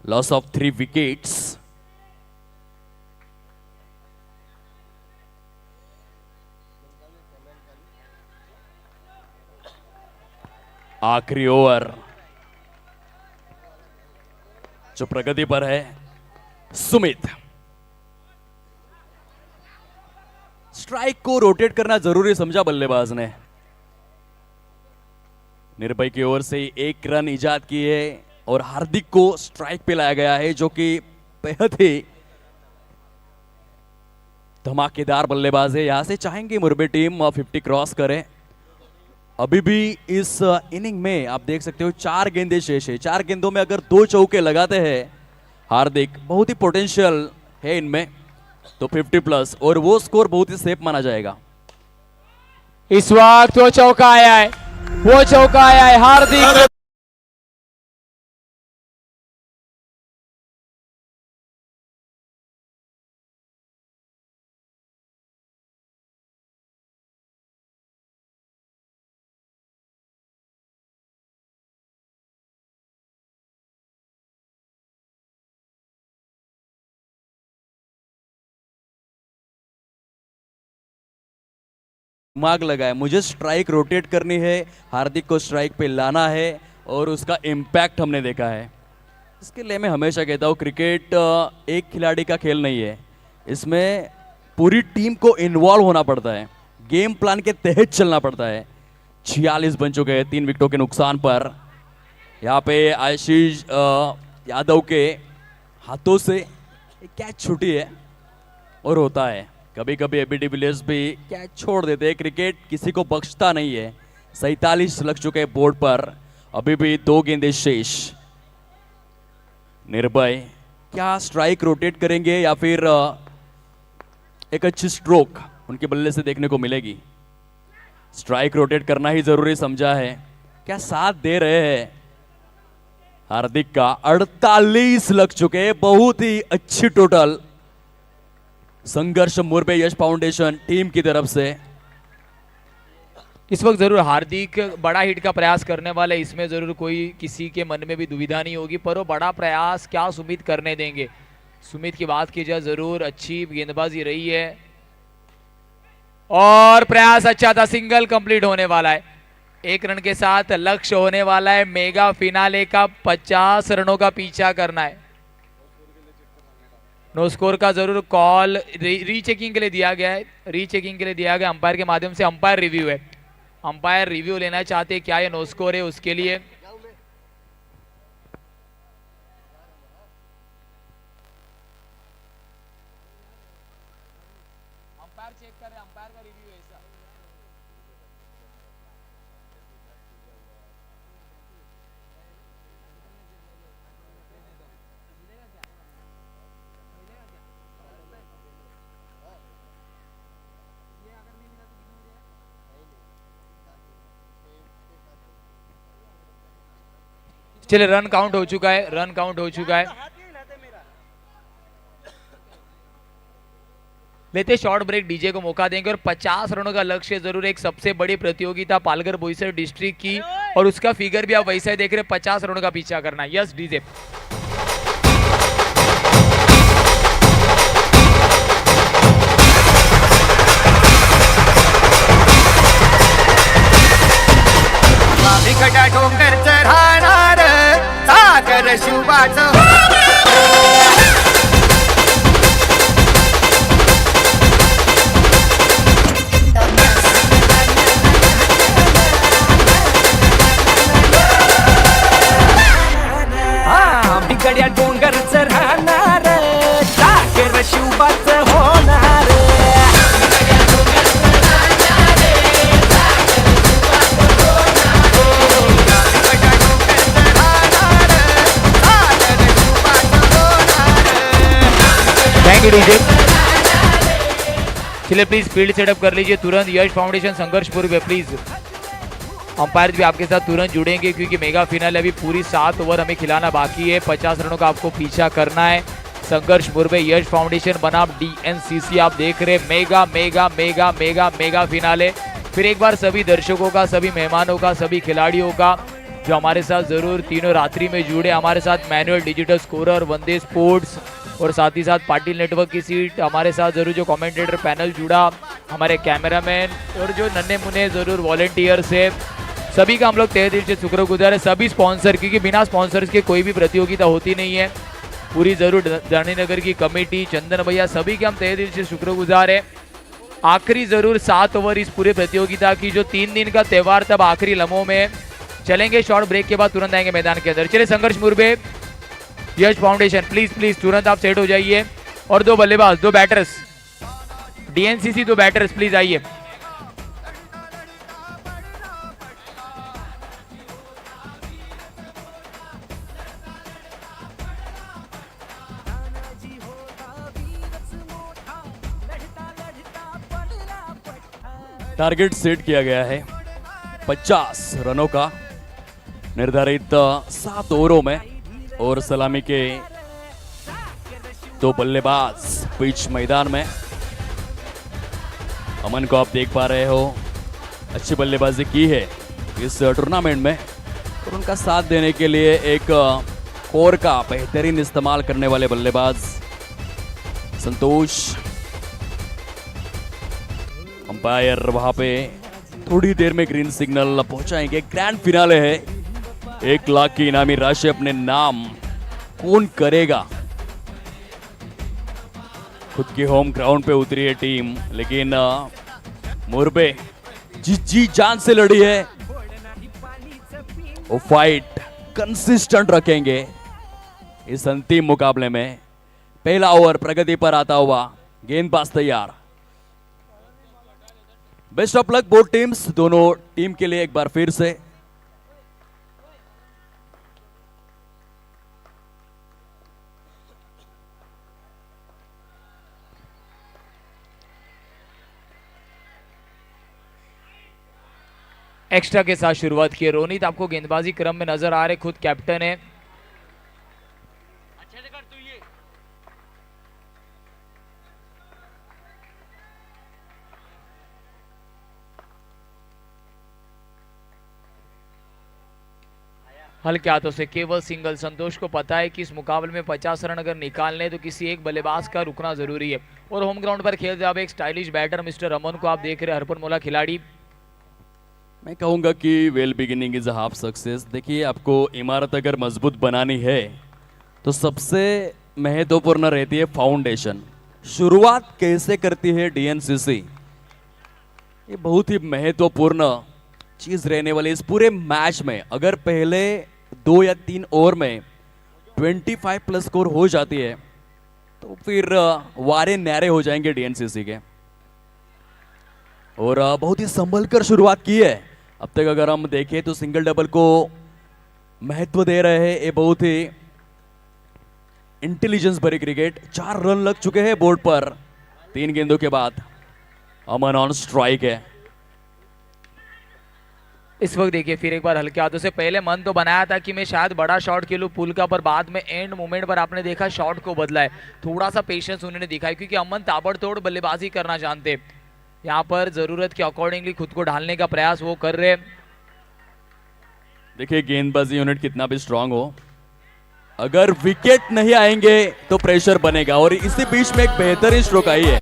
loss of 3 wickets. आखिरी ओवर जो प्रगति पर है सुमित। स्ट्राइक को रोटेट करना जरूरी समझा बल्लेबाज ने। निर्भय की ओर से 1 रन इजाद की है और हार्दिक को स्ट्राइक पे लाया गया है, जो कि बेहद ही धमाकेदार बल्लेबाज है। यहां से चाहेंगे मुरबे टीम 50 क्रॉस करे। अभी भी इस इनिंग में आप देख सकते हो 4 गेंदें शेष है। 4 गेंदों में अगर 2 चौके लगाते हैं हार्दिक, बहुत ही पोटेंशियल है इनमें, तो 50+ और वो स्कोर बहुत ही सेफ माना जाएगा। इस वक्त वो चौका आया है, वो चौका आया है हार्दिक। दिमाग लगाए, मुझे स्ट्राइक रोटेट करनी है, हार्दिक को स्ट्राइक पे लाना है और उसका इम्पैक्ट हमने देखा है। इसके लिए मैं हमेशा कहता हूँ क्रिकेट एक खिलाड़ी का खेल नहीं है, इसमें पूरी टीम को इन्वॉल्व होना पड़ता है, गेम प्लान के तहत चलना पड़ता है। 46 बन चुके हैं 3 विकेटों के नुकसान पर। यहाँ पे आशीष यादव के हाथों से एक कैच छूटी है और होता है कभी कभी एबी डिविलियर्स भी कैच छोड़ देते हैं। क्रिकेट किसी को बख्शता नहीं है। 47 लग चुके हैं बोर्ड पर, अभी भी 2 गेंदें शेष। निर्भय क्या स्ट्राइक रोटेट करेंगे या फिर एक अच्छी स्ट्रोक उनके बल्ले से देखने को मिलेगी? स्ट्राइक रोटेट करना ही जरूरी समझा है। क्या साथ दे रहे हैं हार्दिक का? 48 लग चुके, बहुत ही अच्छी टोटल। संघर्ष मुरबे यश फाउंडेशन टीम की तरफ से इस वक्त जरूर हार्दिक बड़ा हिट का प्रयास करने वाले, इसमें जरूर कोई किसी के मन में भी दुविधा नहीं होगी, पर वो बड़ा प्रयास क्या सुमित करने देंगे? सुमित की बात की जाए जरूर अच्छी गेंदबाजी रही है और प्रयास अच्छा था। सिंगल कंप्लीट होने वाला है, 1 रन के साथ लक्ष्य होने वाला है मेगा फिनाले का। 50 रनों का पीछा करना है। नो स्कोर का जरूर कॉल रीचेकिंग के लिए दिया गया है, रीचेकिंग के लिए दिया गया अंपायर के माध्यम से। अंपायर रिव्यू है, अंपायर रिव्यू लेना चाहते हैं क्या ये नो स्कोर है, उसके लिए अंपायर चेक कर रहे हैं, अंपायर का रिव्यू है ऐसा। चलिए रन काउंट हो चुका है, रन काउंट हो चुका है। लेते शॉर्ट ब्रेक, डीजे को मौका देंगे और 50 रनों का लक्ष्य जरूर। एक सबसे बड़ी प्रतियोगिता पालघर बोईसर डिस्ट्रिक्ट की और उसका फिगर भी आप वैसा ही देख रहे हैं, 50 रनों का पीछा करना। Yes DJ. विकटा डोंगर चढाणार सागर शिवाचं बिगड्या डोंगर चढाणार सागर शिवाचं होणार। Thank you DJ. चलिए प्लीज फील्ड सेटअप कर लीजिए तुरंत। यश फाउंडेशन संघर्षपुर में प्लीज अंपायर भी आपके साथ तुरंत जुड़ेंगे क्योंकि मेगा फिनाल अभी पूरी 7 ओवर हमें खिलाना बाकी है। 50 रनों का आपको पीछा करना है। संघर्षपुर में यश फाउंडेशन बनाम डीएनसीसी आप देख रहे mega mega mega mega mega finale. फिर एक बार सभी दर्शकों का, सभी मेहमानों का, सभी खिलाड़ियों का जो हमारे साथ जरूर तीनों रात्रि में जुड़े, हमारे साथ मैनुअल डिजिटल स्कोरर, वंदे स्पोर्ट्स और साथ ही साथ पाटिल नेटवर्क की सीट, हमारे साथ जरूर जो कमेंटेटर पैनल जुड़ा, हमारे कैमरामैन और जो नन्हे मुन्ने जरूर वॉलेंटियर्स है, सभी का हम लोग तहे दिल से शुक्रगुजार है। सभी स्पॉन्सर, क्योंकि बिना स्पॉन्सर्स के कोई भी प्रतियोगिता होती नहीं है। पूरी जरूर जानीनगर की कमेटी, चंदन भैया, सभी के हम तहे दिल से शुक्रगुजार है। आखिरी जरूर 7 ओवर इस पूरे प्रतियोगिता की, जो 3 दिन का त्यौहार तब आखिरी लम्हों में चलेंगे। शॉर्ट ब्रेक के बाद तुरंत आएंगे मैदान के अंदर। चलिए संघर्ष मुरबे यश फाउंडेशन प्लीज प्लीज तुरंत आप सेट हो जाइए। और 2 बल्लेबाज, 2 बैटर्स, डीएनसीसी 2 बैटर्स प्लीज आइए। टारगेट सेट किया गया है 50 रनों का निर्धारित 7 ओवरों में और सलामी के 2 बल्लेबाज पिच मैदान में। अमन को आप देख पा रहे हो, अच्छी बल्लेबाजी की है इस टूर्नामेंट में और उनका साथ देने के लिए एक कोर का बेहतरीन इस्तेमाल करने वाले बल्लेबाज संतोष। अंपायर वहां पे थोड़ी देर में ग्रीन सिग्नल पहुंचाएंगे। ग्रैंड फिनाले है, 1 लाख की इनामी राशि अपने नाम कौन करेगा। खुद के होम ग्राउंड पे उतरी है टीम, लेकिन मुरबे जी जान से लड़ी है। वो फाइट कंसिस्टेंट रखेंगे इस अंतिम मुकाबले में। पहला ओवर प्रगति पर आता हुआ, गेंदबाज तैयार। Best of luck both teams, दोनों टीम के लिए एक बार फिर से। एक्स्ट्रा के साथ शुरुआत की है रोनित, आपको गेंदबाजी क्रम में नजर आ रहे, खुद कैप्टन है। हल्के हाथों से केवल सिंगल। संतोष को पता है कि इस मुकाबले में 50 रन अगर निकालने तो किसी एक बल्लेबाज का रुकना जरूरी है। और होम ग्राउंड पर खेलते अब एक स्टाइलिश बैटर मिस्टर अमन को आप देख रहे हैं, हरपन मोला खिलाड़ी। मैं कहूंगा कि well beginning is a half success. देखिए, आपको इमारत अगर मजबूत बनानी है तो सबसे महत्वपूर्ण रहती है फाउंडेशन। शुरुआत कैसे करती है डीएनसीसी, ये बहुत ही महत्वपूर्ण चीज रहने वाली इस पूरे मैच में। अगर पहले 2 या 3 ओवर में 25 प्लस स्कोर हो जाती है तो फिर वारे न्यारे हो जाएंगे डीएनसीसी के। और बहुत ही संभल कर शुरुआत की है अब तक। अगर हम देखें तो सिंगल डबल को महत्व दे रहे हैं, ये बहुत ही इंटेलिजेंस भरी क्रिकेट। 4 रन लग चुके हैं बोर्ड पर 3 गेंदों के बाद। अमन ऑन स्ट्राइक है। इस वक्त देखिए फिर एक बार हल्के हाथों से, पहले मन तो बनाया था कि मैं शायद बड़ा शॉट खेलूं पुल का, पर बाद में एंड मोमेंट पर आपने देखा शॉट को बदला है। थोड़ा सा पेशेंस उन्होंने दिखाया क्योंकि अमन ताबड़तोड़ बल्लेबाजी करना जानते, यहाँ पर जरूरत के अकॉर्डिंगली खुद को ढालने का प्रयास वो कर रहे। देखिए गेंदबाजी यूनिट कितना भी स्ट्रांग हो, अगर विकेट नहीं आएंगे तो प्रेशर बनेगा। और इसी बीच में एक बेहतरीन स्ट्रोक आई है।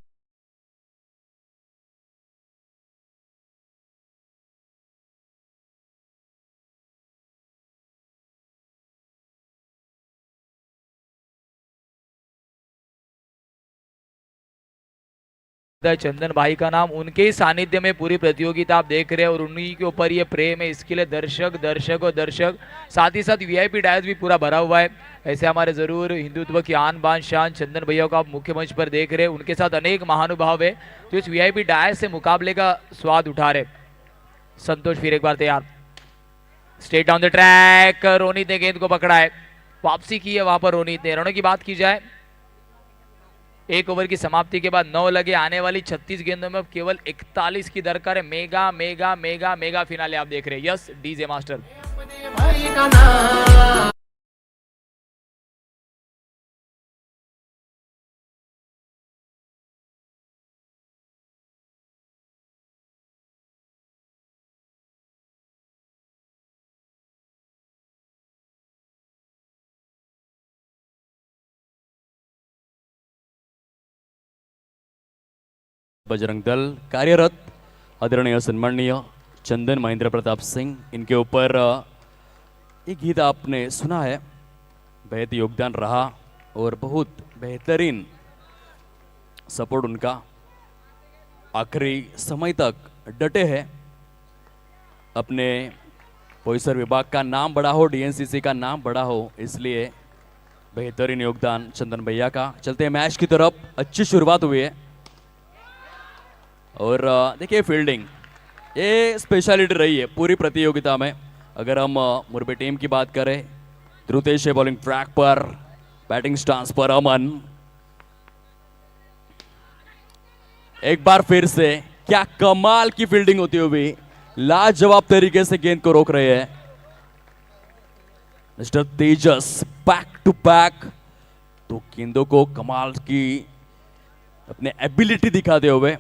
चंदन भाई का नाम, उनके ही सानिध्य में पूरी प्रतियोगिता आप देख रहे हैं और उन्हीं के ऊपर ये प्रेम है। इसके लिए दर्शक दर्शक और दर्शक, साथ ही साथ वीआईपी डायस भी पूरा भरा हुआ है। ऐसे हमारे जरूर हिंदुत्व की आन बान शान चंदन भैया को आप मुख्य मंच पर देख रहे हैं, उनके साथ अनेक महानुभाव है जो इस वीआईपी डायस से मुकाबले का स्वाद उठा रहे। संतोष फिर एक बार तैयार, straight on the track. Ronit ने गेंद को पकड़ा है, वापसी की है वहां पर रोनित ने। रनों की बात की जाए, 1 ओवर की समाप्ति के बाद 9 लगे, आने वाली 36 गेंदों में अब केवल 41 की दरकार है। Mega mega mega mega finale आप देख रहे हैं। Yes DJ master. Bajrang Dal कार्यरत आदरणीय सम्माननीय चंदन महेंद्र प्रताप सिंह, इनके ऊपर एक गीत आपने सुना है, बेहद योगदान रहा और बहुत बेहतरीन सपोर्ट उनका, आखिरी समय तक डटे हैं। अपने परिसर विभाग का नाम बड़ा हो, डीएनसीसी का नाम बड़ा हो, इसलिए बेहतरीन योगदान चंदन भैया का। चलते हैं मैच की तरफ, अच्छी शुरुआत हुई है। और देखिए फील्डिंग, ये स्पेशलिटी रही है पूरी प्रतियोगिता में। अगर हम मुरबी टीम की बात करें, ध्रुतेश है बॉलिंग ट्रैक पर, बैटिंग स्टांस पर अमन। एक बार फिर से क्या कमाल की फील्डिंग होती हुई लाजवाब तरीके से गेंद को रोक रहे हैं mister Tejas, back to back. तो गेंदों को कमाल की अपने एबिलिटी दिखाते हुए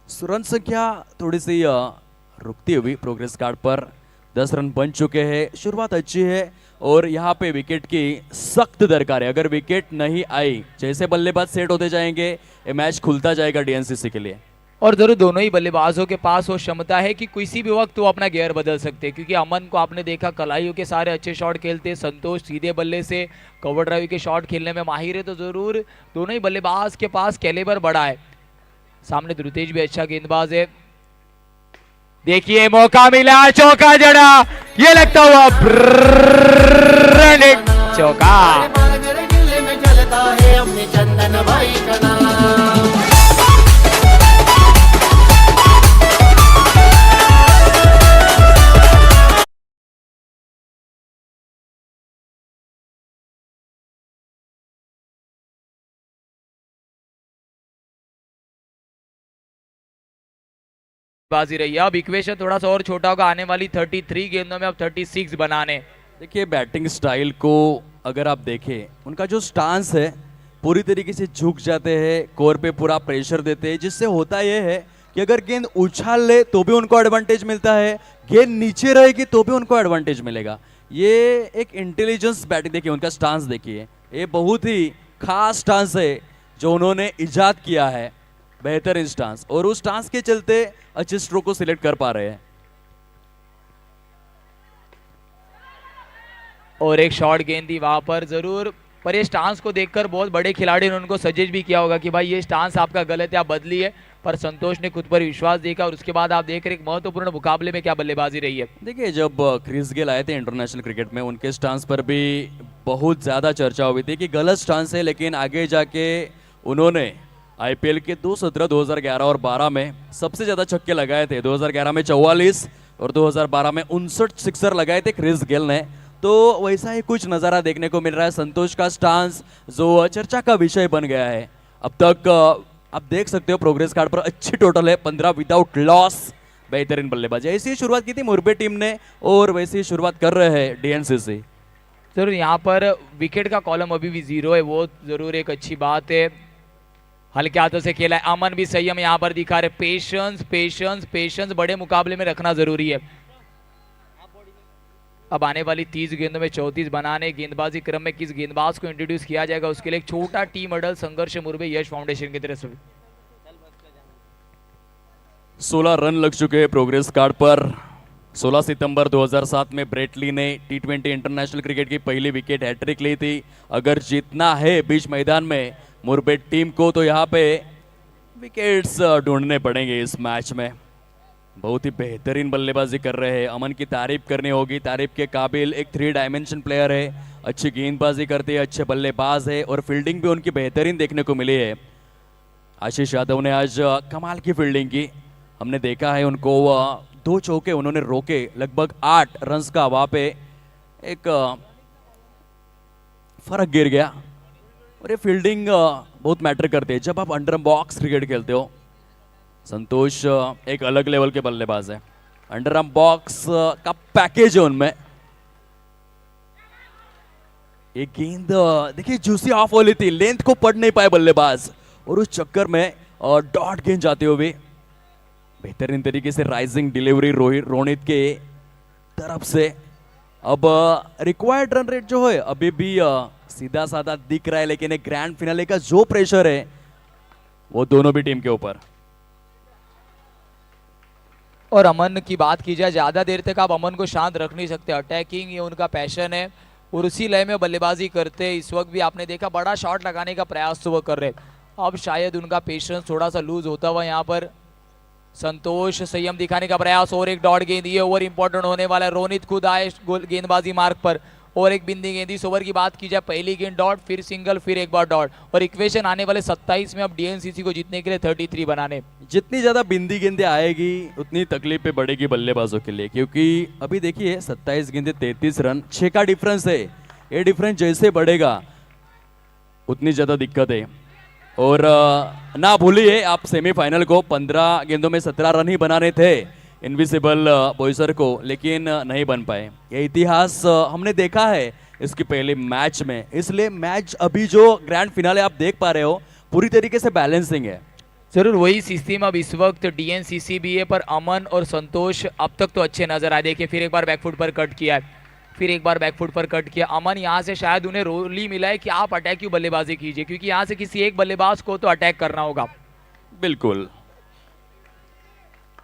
रन संख्या थोड़ी सी रुकती हुई प्रोग्रेस कार्ड पर 10 रन बन चुके हैं। शुरुआत अच्छी है और यहाँ पे विकेट की सख्त दरकार है। अगर विकेट नहीं आई, जैसे बल्लेबाज सेट होते जाएंगे, ये मैच खुलता जाएगा डीएनसीसी के लिए। और जरूर दोनों ही बल्लेबाजों के पास वो क्षमता है कि किसी भी वक्त वो अपना गियर बदल सकते हैं, क्योंकि अमन को आपने देखा कलाइयों के सारे अच्छे शॉट खेलते, संतोष सीधे बल्ले से कवर ड्राइव के शॉट खेलने में माहिर है। तो जरूर दोनों ही बल्लेबाज के पास कैलिबर बड़ा है। सामने ध्रुतेश भी अच्छा गेंदबाज है। देखिए मौका मिला, चौका जड़ा, ये लगता हुआ चौका। भाई का नाम। बाजी रही है। अब इक्वेशन थोड़ा सा और छोटा होगा, आने वाली 33 गेंदों में अब 36 बनाने। देखिए बैटिंग स्टाइल को अगर आप देखें, उनका जो स्टांस है पूरी तरीके से झुक जाते हैं, कोर पे पूरा प्रेशर देते हैं, जिससे होता यह है कि अगर गेंद उछाल ले तो भी उनको एडवांटेज मिलता है, गेंद नीचे रहेगी तो भी उनको एडवांटेज मिलेगा। ये एक इंटेलिजेंस बैटिंग, देखिए उनका स्टांस देखिए, ये बहुत ही खास स्टांस है जो उन्होंने इजाद किया है, बेहतरीन स्टांस, और उस स्टांस के चलते अच्छे स्ट्रोक को सिलेक्ट कर पा रहे हैं। और एक शॉर्ट गेंद थी वहां पर जरूर, पर ये स्टांस को देखकर बहुत बड़े खिलाड़ी ने उनको सजेस्ट भी किया होगा कि भाई ये स्टांस आपका गलत है, आप बदलिए, पर संतोष ने खुद पर विश्वास देखा और उसके बाद आप देख रहे एक महत्वपूर्ण मुकाबले में क्या बल्लेबाजी रही है। देखिए जब क्रिस गेल आए थे इंटरनेशनल क्रिकेट में, उनके स्टांस पर भी बहुत ज्यादा चर्चा हुई थी कि गलत स्टांस है, लेकिन आगे जाके उन्होंने आईपीएल के 2017, 2011 और 12 में सबसे ज्यादा छक्के लगाए थे। 2011 में 44 और 2012 में 59 सिक्सर लगाए थे क्रिस गेल ने। तो वैसा ही कुछ नज़ारा देखने को मिल रहा है। संतोष का स्टांस जो चर्चा का विषय बन गया है, अब तक आप देख सकते हो प्रोग्रेस कार्ड पर अच्छी टोटल है, 15 विदाउट लॉस, बेहतरीन बल्लेबाजी। ऐसी ही शुरुआत की थी मुरबे टीम ने और वैसी ही शुरुआत कर रहे हैं डीएनसीसी। जरूर यहाँ पर विकेट का कॉलम अभी भी 0 है, वो जरूर एक अच्छी बात है। हल्के हाथों से खेला है, अमन भी संयम यहाँ पर दिखा रहे, पेशेंस पेशेंस पेशेंस बड़े मुकाबले में रखना जरूरी है। अब आने वाली 30 गेंदों में 34 बनाने, गेंदबाजी क्रम में किस गेंदबाज को इंट्रोड्यूस किया जाएगा उसके लिए एक छोटा टीम अडल संघर्ष मुरबे यश फाउंडेशन की तरफ से। 16 रन लग चुके हैं प्रोग्रेस कार्ड पर। 16 सितंबर 2007 में ब्रेटली ने T20 इंटरनेशनल क्रिकेट की पहली विकेट हैट्रिक ली थी। अगर जीतना है बीच मैदान में मुरबे टीम को तो यहाँ पे विकेट्स ढूंढने पड़ेंगे इस मैच में। बहुत ही बेहतरीन बल्लेबाजी कर रहे हैं, अमन की तारीफ करनी होगी, तारीफ के काबिल एक 3 डायमेंशन प्लेयर है, अच्छी गेंदबाजी करते हैं, अच्छे बल्लेबाज है और फील्डिंग भी उनकी बेहतरीन देखने को मिली है। आशीष यादव ने आज कमाल की फील्डिंग की, हमने देखा है उनको 2 चौके उन्होंने रोके, लगभग 8 रन्स का वहाँ पे एक फर्क गिर गया। और ये फील्डिंग बहुत मैटर करते हैं जब आप अंडर बॉक्स क्रिकेट खेलते हो। संतोष एक अलग लेवल के बल्लेबाज है, अंडर बॉक्स का पैकेज है उनमें। एक गेंद देखिए जूसी ऑफ वाली थी, लेंथ को पढ़ नहीं पाए बल्लेबाज और उस चक्कर में डॉट गेंद जाते हुए बेहतरीन तरीके से राइजिंग डिलीवरी रोनित के तरफ से। अब रिक्वायर्ड रन रेट जो है अभी भी सीधा साधा दिख रहा है, लेकिन एक ग्रैंड फिनाले का जो प्रेशर है वो दोनों भी टीम के ऊपर। और अमन की बात की जाए, ज्यादा देर तक आप अमन को शांत रख नहीं सकते, अटैकिंग ये उनका पैशन है और उसी लय में बल्लेबाजी करते हैं। इस वक्त भी आपने देखा बड़ा शॉट लगाने का प्रयास तो वो कर रहे, अब शायद उनका पेशेंस थोड़ा सा लूज होता हुआ यहाँ पर संतोष संयम दिखाने का प्रयास। और एक डॉट गेंद, ये ओवर इंपॉर्टेंट होने वाला है, रोनित खुद आए गेंदबाजी मार्ग पर और एक बिंदी गेंद। इस ओवर की बात की जाए, पहली गेंद डॉट, फिर सिंगल, फिर एक बार डॉट और इक्वेशन आने वाले 27 में अब डीएनसीसी को जीतने के लिए 33 बनाने। जितनी ज्यादा बिंदी गेंदें आएगी उतनी तकलीफें बढ़ेगी बल्लेबाजों के लिए, क्योंकि अभी देखिए 27 गेंदें 33 रन, 6 का डिफरेंस है। ये डिफरेंस जैसे बढ़ेगा उतनी ज्यादा दिक्कत है। और ना भूलिए आप सेमीफाइनल को 15 गेंदों में 17 रन ही बनाने थे इनविजिबल बॉयसर को, लेकिन नहीं बन पाए। ये इतिहास हमने देखा है इसके पहले मैच में, इसलिए मैच अभी जो ग्रैंड फिनाले आप देख पा रहे हो पूरी तरीके से बैलेंसिंग है। जरूर वही सिस्टम अब इस वक्त डीएनसीसी भी है, पर अमन और संतोष अब तक तो अच्छे नजर आए। देखिए फिर एक बार बैकफुट पर कट किया है, फिर एक बार बैकफुट पर कट किया। अमन यहाँ से शायद उन्हें रोल ही मिला है कि आप अटैक की बल्लेबाजी कीजिए, क्योंकि यहाँ से किसी एक बल्लेबाज को तो अटैक करना होगा। बिल्कुल,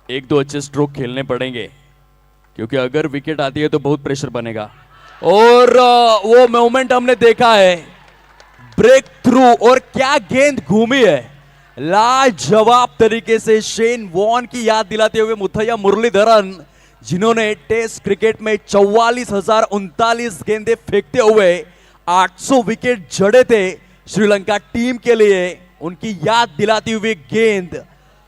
1-2 अच्छे स्ट्रोक खेलने पड़ेंगे, क्योंकि अगर विकेट आती है तो बहुत प्रेशर बनेगा। और वो मोमेंट हमने देखा है, ब्रेक थ्रू, और क्या गेंद घूमी है, लाजवाब तरीके से शेन वॉन की याद दिलाते हुए मुथैया मुरलीधरन, जिन्होंने टेस्ट क्रिकेट में 44,039 गेंदें फेंकते हुए 800 विकेट जड़े थे, श्रीलंका टीम के लिए उनकी याद दिलाती हुई गेंद।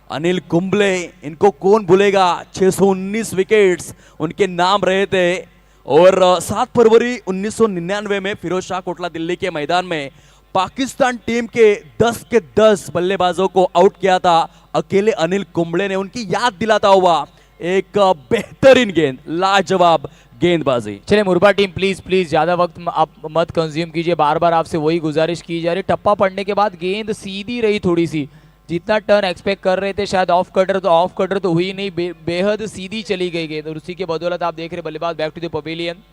अनिल कुंबले, इनको कौन भूलेगा, 619 विकेट्स उनके नाम रहे थे। और 7 फरवरी 1999 में फिरोज शाह कोटला दिल्ली के मैदान में पाकिस्तान टीम के 10 के 10 बल्लेबाजों को आउट किया था अकेले अनिल कुंबले ने। उनकी याद दिलाता हुआ एक बेहतरीन गेंद, लाजवाब गेंदबाजी। चलिए मुरबा टीम प्लीज प्लीज ज्यादा वक्त आप मत कंज्यूम कीजिए, बार बार आपसे वही गुजारिश की जा रही। टप्पा पड़ने के बाद गेंद सीधी रही थोड़ी सी, जितना टर्न एक्सपेक्ट कर रहे थे शायद ऑफ कटर तो हुई नहीं, बेहद सीधी चली गई गेंद। और उसी के बदौलत आप देख रहे बल्लेबाज बैक टू द पवेलियन,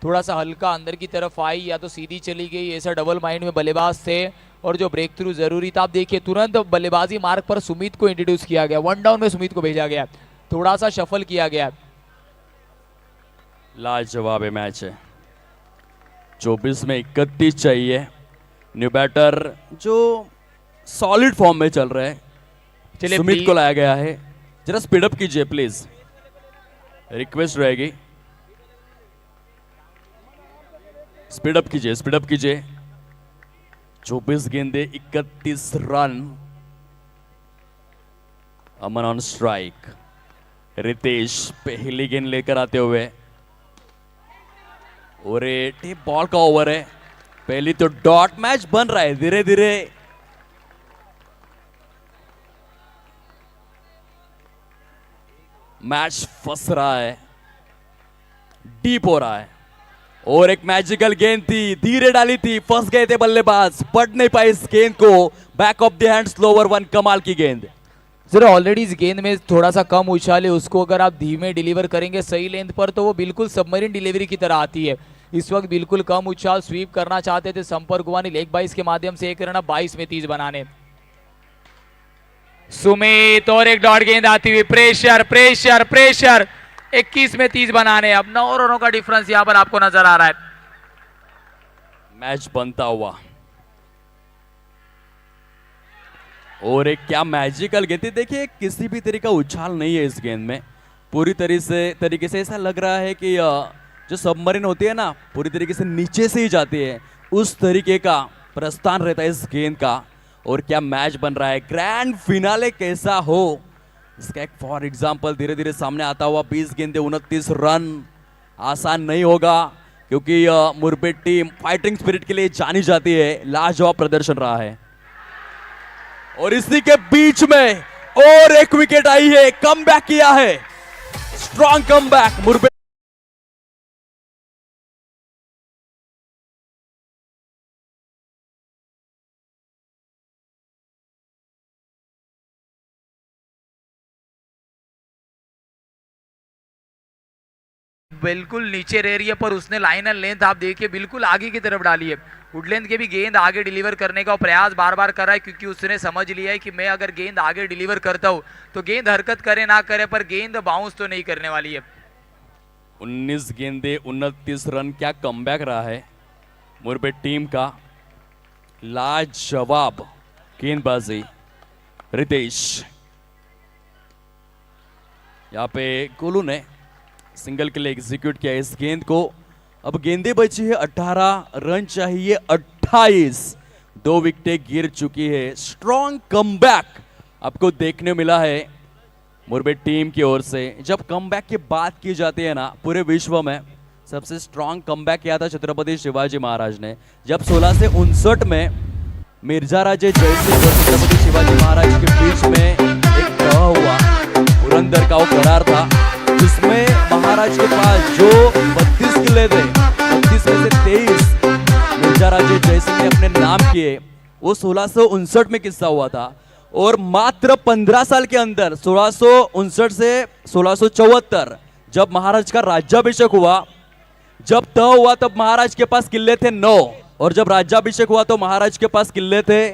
थोड़ा सा हल्का अंदर की तरफ आई या तो सीधी चली गई, ऐसा डबल माइंड में बल्लेबाज थे। और जो ब्रेक थ्रू जरूरी था, आप देखिए तुरंत बल्लेबाजी मार्ग पर सुमित को इंट्रोड्यूस किया गया, 1 डाउन में सुमित को भेजा गया, थोड़ा सा शफल किया गया। लाजवाब मैच है। 24 में 31 चाहिए। न्यू बैटर जो सॉलिड फॉर्म में चल रहे हैं, चलिए सुमित को लाया गया है। जरा स्पीड अप कीजिए प्लीज, रिक्वेस्ट रहेगी। स्पीड अप कीजिए, स्पीड अप कीजिए। 24 गेंदे 31 run. Aman on strike. Ritesh पहली गेंद लेकर आते हुए, और ये बॉल का ओवर है। पहली तो डॉट मैच बन रहा है धीरे धीरे। मैच फंस रहा है, डीप हो रहा है। और एक मैजिकल गेंद थी, धीरे डाली थी, फंस गए थे बल्लेबाज, पढ़ नहीं पाए इस गेंद को। Back of the hand slower 1, कमाल की गेंद। जरा ऑलरेडी इस गेंद में थोड़ा सा कम उछाल है, उसको अगर आप धीमे डिलीवर करेंगे सही लेंथ पर तो वो बिल्कुल सबमरीन डिलीवरी की तरह आती है। इस वक्त बिल्कुल कम उछाल, स्वीप करना चाहते थे संपर्क गुवानी, लेग 22 के माध्यम से 1 रन 22 में 30 बनाने। सुमित और एक डॉट गेंद आती हुई, प्रेशर प्रेशर प्रेशर, 21 में 30 बनाने। अब 9 रनों का डिफरेंस यहां पर आपको नजर आ रहा है। मैच बनता हुआ, और एक क्या मैजिकल गेंद थी। देखिए किसी भी तरीके का उछाल नहीं है इस गेंद में, पूरी तरीके से ऐसा लग रहा है कि जो सबमरीन होती है ना, पूरी तरीके से नीचे से ही जाती है, उस तरीके का प्रस्थान रहता है इस गेंद का। और क्या मैच बन रहा है, ग्रैंड फिनाले कैसा हो इसका एक फॉर एग्जाम्पल धीरे धीरे सामने आता हुआ। 20 गेंदे 29 रन, आसान नहीं होगा क्योंकि मुरबे टीम फाइटिंग स्पिरिट के लिए जानी जाती है। लाजवाब प्रदर्शन रहा है। और इसी के बीच में और एक विकेट आई है, कमबैक किया है, स्ट्रॉन्ग कमबैक मुरबे। बिल्कुल नीचे रह रही है पर उसने लाइन एंड लेंथ आप देखिए बिल्कुल आगे की तरफ डाली है। वुडलैंड के भी गेंद आगे डिलीवर करने का प्रयास बार बार कर रहा है, क्योंकि उसने समझ लिया है कि मैं अगर गेंद आगे डिलीवर करता हूं तो गेंद हरकत करे ना करे पर गेंद बाउंस तो नहीं करने वाली है। 19 गेंदे 29 रन, क्या कमबैक रहा है मुरबे टीम का। लाजवाब गेंदबाजी रितेश। यहाँ पे गोलू ने सिंगल के लिए एग्जीक्यूट किया इस गेंद को। अब गेंदे बची है 18, रन चाहिए 28, 2 विकेटें गिर चुकी है। स्ट्रॉन्ग कमबैक आपको देखने मिला है मुरबे टीम की ओर से। जब कमबैक की बात की जाती है ना, पूरे विश्व में सबसे स्ट्रॉन्ग कमबैक किया था छत्रपति शिवाजी महाराज ने, जब 1659 में मिर्जा राजे जयसिंह और छत्रपति शिवाजी महाराज के बीच में एक तह हुआ, पुरंदर का वो करार था, जिसमें महाराज के पास जो 32 किले थे, 32 में से 23 मिर्जा राजे जयसिंह ने अपने नाम किए। वो 1659 में किस्सा हुआ था। और मात्र 15 साल के अंदर 1659 से 1674 जब महाराज का राज्याभिषेक हुआ, जब तय हुआ, तब महाराज के पास किले थे 9, और जब राज्याभिषेक हुआ तो महाराज के पास किले थे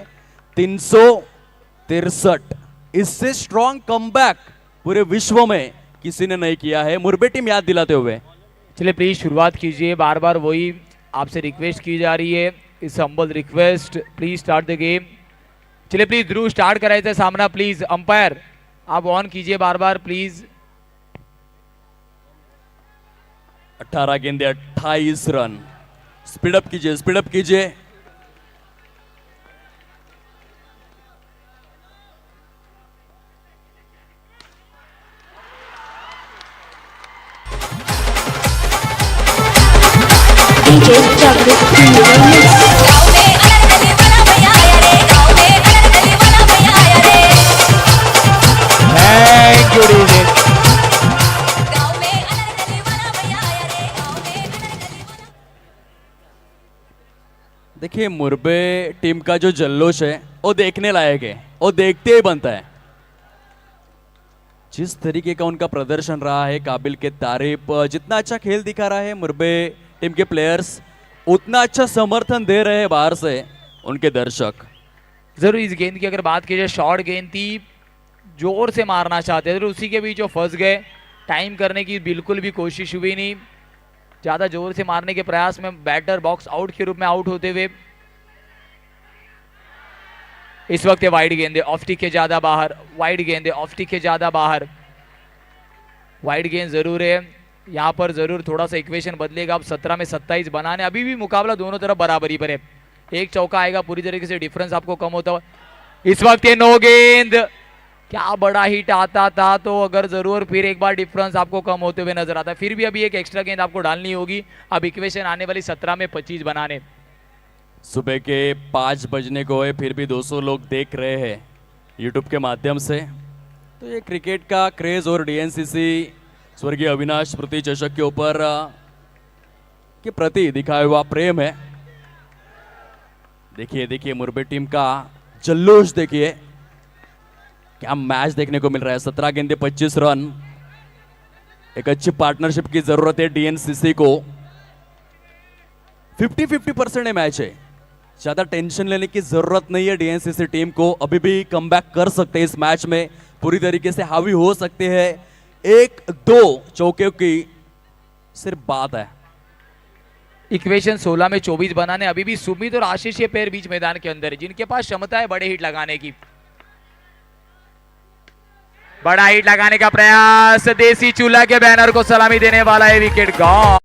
363। इससे स्ट्रॉन्ग कमबैक पूरे विश्व में किसी ने नहीं किया है। मुरबे टीम याद दिलाते हुए, चलिए प्लीज शुरुआत कीजिए, बार बार वही आपसे रिक्वेस्ट की जा रही है, इस humble request, please start the game. चलिए प्लीज ध्रुव स्टार्ट कराए सामना, प्लीज अंपायर आप ऑन कीजिए बार बार प्लीज। 18 गेंदे 28 रन, स्पीड अप कीजिए, स्पीड अप कीजिए। डीजे जागृत गाँव में अलग अलग वाला भैया आया रे, गाँव में अलग अलग वाला भैया आया रे। Thank you DJ. गाँव में अलग अलग वाला भैया आया रे, गाँव में अलग अलग वाला। देखिए मुरबे टीम का जो जल्लोश है वो देखने लायक है, वो देखते ही बनता है। जिस तरीके का उनका प्रदर्शन रहा है, काबिल के तारीफ। जितना अच्छा खेल दिखा रहा है मुरबे टीम के प्लेयर्स, उतना अच्छा समर्थन दे रहे हैं बाहर से उनके दर्शक। जरूर इस गेंद की अगर बात की जाए, शॉर्ट गेंद थी, जोर से मारना चाहते थे, उसी के बीच वो फंस गए। टाइम करने की बिल्कुल भी कोशिश हुई नहीं, ज्यादा जोर से मारने के प्रयास में बैटर बॉक्स आउट के रूप में आउट होते हुए। इस वक्त ये वाइड गेंद है, ऑफ स्टिक के ज्यादा बाहर, वाइड गेंद है, ऑफ स्टिक के ज्यादा बाहर। वाइड गेंद जरूर है, यहाँ पर जरूर थोड़ा सा इक्वेशन बदलेगा। अब 17 में 27 बनाने, अभी भी मुकाबला दोनों तरफ बराबरी पर है। एक चौका आएगा, पूरी तरीके से डिफरेंस आपको कम होता हुआ। इस वक्त ये नो गेंद, क्या बड़ा हिट आता था तो अगर जरूर फिर एक बार डिफरेंस आपको कम होते हुए नजर आता है। फिर भी अभी एक एक्स्ट्रा गेंद आपको डालनी होगी। अब इक्वेशन आने वाली 17 में 25 बनाने। सुबह के 5 बजने को है, फिर भी 200 लोग देख रहे हैं यूट्यूब के माध्यम से। तो ये क्रिकेट का क्रेज और डीएनसीसी स्वर्गीय अविनाश स्मृति चषक के ऊपर के प्रति दिखाया हुआ प्रेम है। देखिए देखिए मुरबे टीम का जल्लोश देखिए, क्या मैच देखने को मिल रहा है। 17 गेंदे 25 रन। एक अच्छी पार्टनरशिप की जरूरत है डीएनसीसी को। 50-50% मैच है, ज्यादा टेंशन लेने की जरूरत नहीं है डीएनसीसी टीम को। अभी भी कमबैक कर सकते हैं इस मैच में, पूरी तरीके से हावी हो सकते हैं। 1-2 चौके की सिर्फ बात है। इक्वेशन 16 में 24 बनाने। अभी भी सुमित और आशीष ये पैर बीच मैदान के अंदर है, जिनके पास क्षमता है बड़े हिट लगाने की। बड़ा हिट लगाने का प्रयास, देसी चूल्हा के बैनर को सलामी देने वाला है, विकेट गॉन।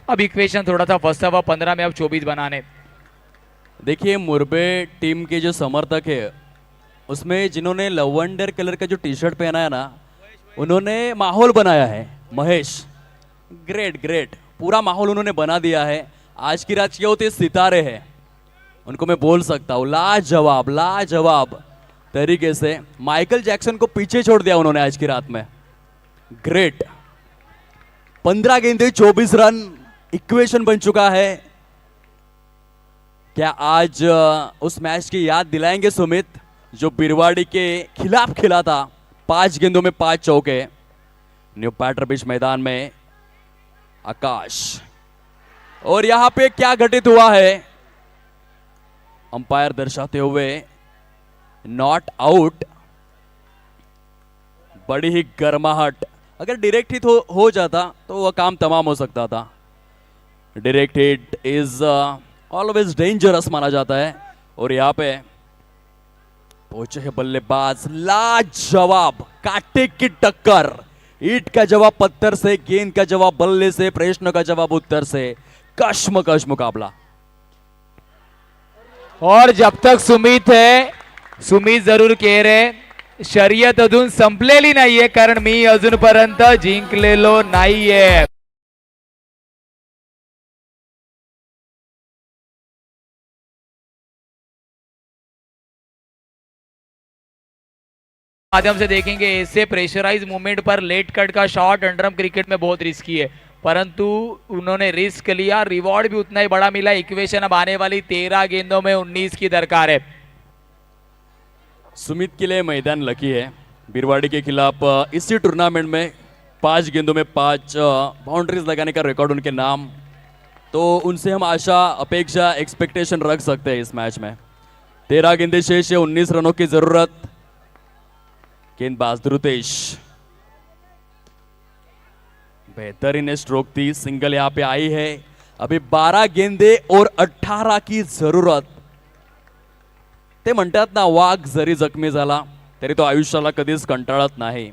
अब इक्वेशन थोड़ा सा फंसा हुआ, 15 में अब 24 बनाने। देखिए मुरबे टीम के जो समर्थक है उसमें जिन्होंने लवेंडर कलर का जो टी शर्ट पहना है ना, उन्होंने माहौल बनाया है। महेश ग्रेट ग्रेट, पूरा माहौल उन्होंने बना दिया है। आज की रात ये होते सितारे हैं, उनको मैं बोल सकता हूँ लाजवाब लाजवाब तरीके से माइकल जैक्सन को पीछे छोड़ दिया उन्होंने आज की रात में। ग्रेट। 15 गेंदे 24 रन इक्वेशन बन चुका है। क्या आज उस मैच की याद दिलाएंगे सुमित जो बिरवाड़ी के खिलाफ खेला था? 5 गेंदों में 5 चौके। न्यू बैटर बीच मैदान में आकाश, और यहां पे क्या घटित हुआ है अंपायर दर्शाते हुए नॉट आउट। बड़ी ही गर्माहट, अगर डायरेक्ट हिट हो जाता तो वह काम तमाम हो सकता था। Direct hit is always dangerous माना जाता है। और यहाँ पे पहुंचे है बल्लेबाज, लाजवाब कांटे की टक्कर। ईट का जवाब पत्थर से, गेंद का जवाब बल्ले से, प्रश्न का जवाब उत्तर से। कश्मकश मुकाबला। और जब तक सुमित है, सुमित जरूर कह रहे शर्यत अजून संपलेली नाहीये, कारण मी अजूनपर्यंत जिंकलेलो नाहीये। माध्यम से देखेंगे, ऐसे प्रेशराइज मूवमेंट पर लेट कट का शॉट अंडरम क्रिकेट में बहुत रिस्की है, परंतु उन्होंने रिस्क लिया, रिवॉर्ड भी उतना ही बड़ा मिला। इक्वेशन अब आने वाली 13 गेंदों में 19 की दरकार है। सुमित के लिए मैदान लकी है। बिरवाड़ी के खिलाफ इसी टूर्नामेंट में 5 गेंदों में 5 बाउंड्रीज लगाने का रिकॉर्ड उनके नाम, तो उनसे हम आशा अपेक्षा एक्सपेक्टेशन रख सकते हैं इस मैच में। 13 गेंदे शेष है, 19 रनों की जरूरत। गेंदबाज ध्रुतेश बेहतरीन स्ट्रोक थी, सिंगल यहां पे आई है। अभी 12 गेंदे और 18 की जरूरत। ते म्हणतात ना, वाघ जरी जखमी झाला तरी तो आयुष्याला कधीच कंटाळत नाही।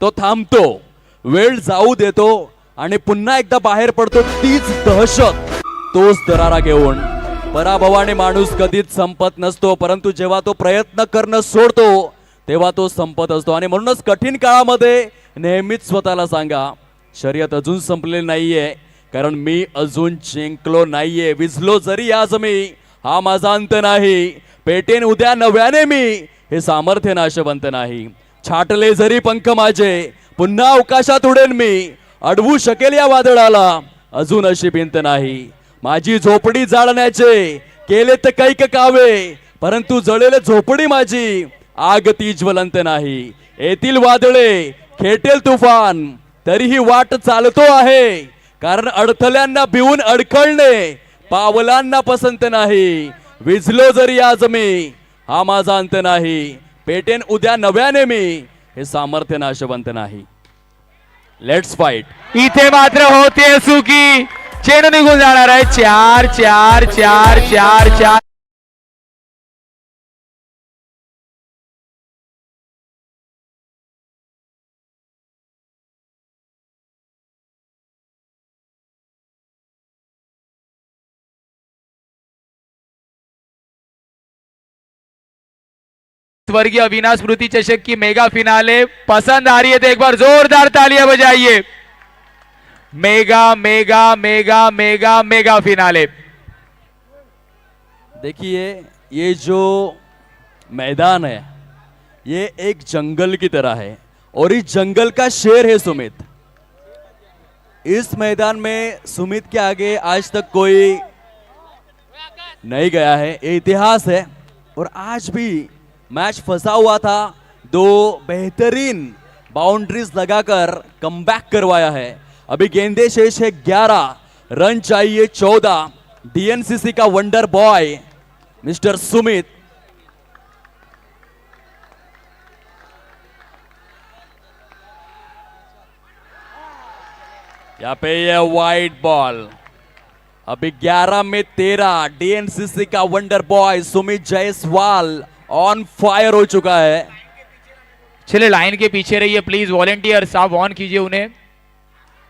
तो थांबतो, वेळ जाऊ देतो आणि पुन्हा एकदा बाहेर पडतो. तीच दहशत, तोच दरारा घेऊन. पराभवाने माणूस कधीच संपत नसतो, परंतु जेव्हा तो प्रयत्न करणं सोडतो तेव्हा तो संपत असतो. आणि म्हणूनच कठीण काळामध्ये नेहमीच स्वतःला सांगा, शर्यत अजून संपलेली नाहीये, कारण मी अजून जिंकलो नाहीये. विझलो जरी आज मी, हा माझा अंत नाही. पेटेन उद्या नव्याने मी, हे सामर्थ्य नाशवंत नाही. छाटले जरी पंख माझे, पुन्हा अवकाशात उडेन मी. अडवू शकेल या वादळाला, अजून अशी भिंत नाही. माझी झोपडी जाळण्याचे केले तर कैक कावे, परंतु जळेल झोपडी माझी, आग ती ज्वलंत नाही. येतील वादळे, खेटेल तुफान, तरीही वाट चालतो आहे. कारण अडथळ्यांना भिवून अडखळणे पावलांना पसंत नाही. विझलो जरी आज मी, हा माझा अंत नाही. पेटेन उद्या नव्याने मी, हे सामर्थ्य नाशवंत नाही. Let's fight. इथे मात्र होते सुकी, चेंडू निघून जाणार आहे. 4 4 4 4 4. स्वर्गीय अविनाश स्मृति चषक की मेगा फिनाले पसंद आ रही है तो एक बार जोरदार तालियां बजाइए. Mega mega mega mega mega finale. देखिए, ये जो मैदान है ये एक जंगल की तरह है और इस जंगल का शेर है सुमित. इस मैदान में सुमित के आगे आज तक कोई नहीं गया है, ये इतिहास है. और आज भी मैच फंसा हुआ था, 2 बेहतरीन बाउंड्रीज लगाकर कमबैक करवाया है. अभी गेंदे शेष है 11, रन चाहिए 14. डीएनसीसी का वंडर बॉय मिस्टर सुमित. यहाँ पे ये वाइड बॉल. अभी 11 में 13. डीएनसीसी का wonder boy Sumit Jaiswal on fire हो चुका है. चलिए लाइन के पीछे रहिए प्लीज. वॉलेंटियर्स आप ऑन कीजिए उन्हें.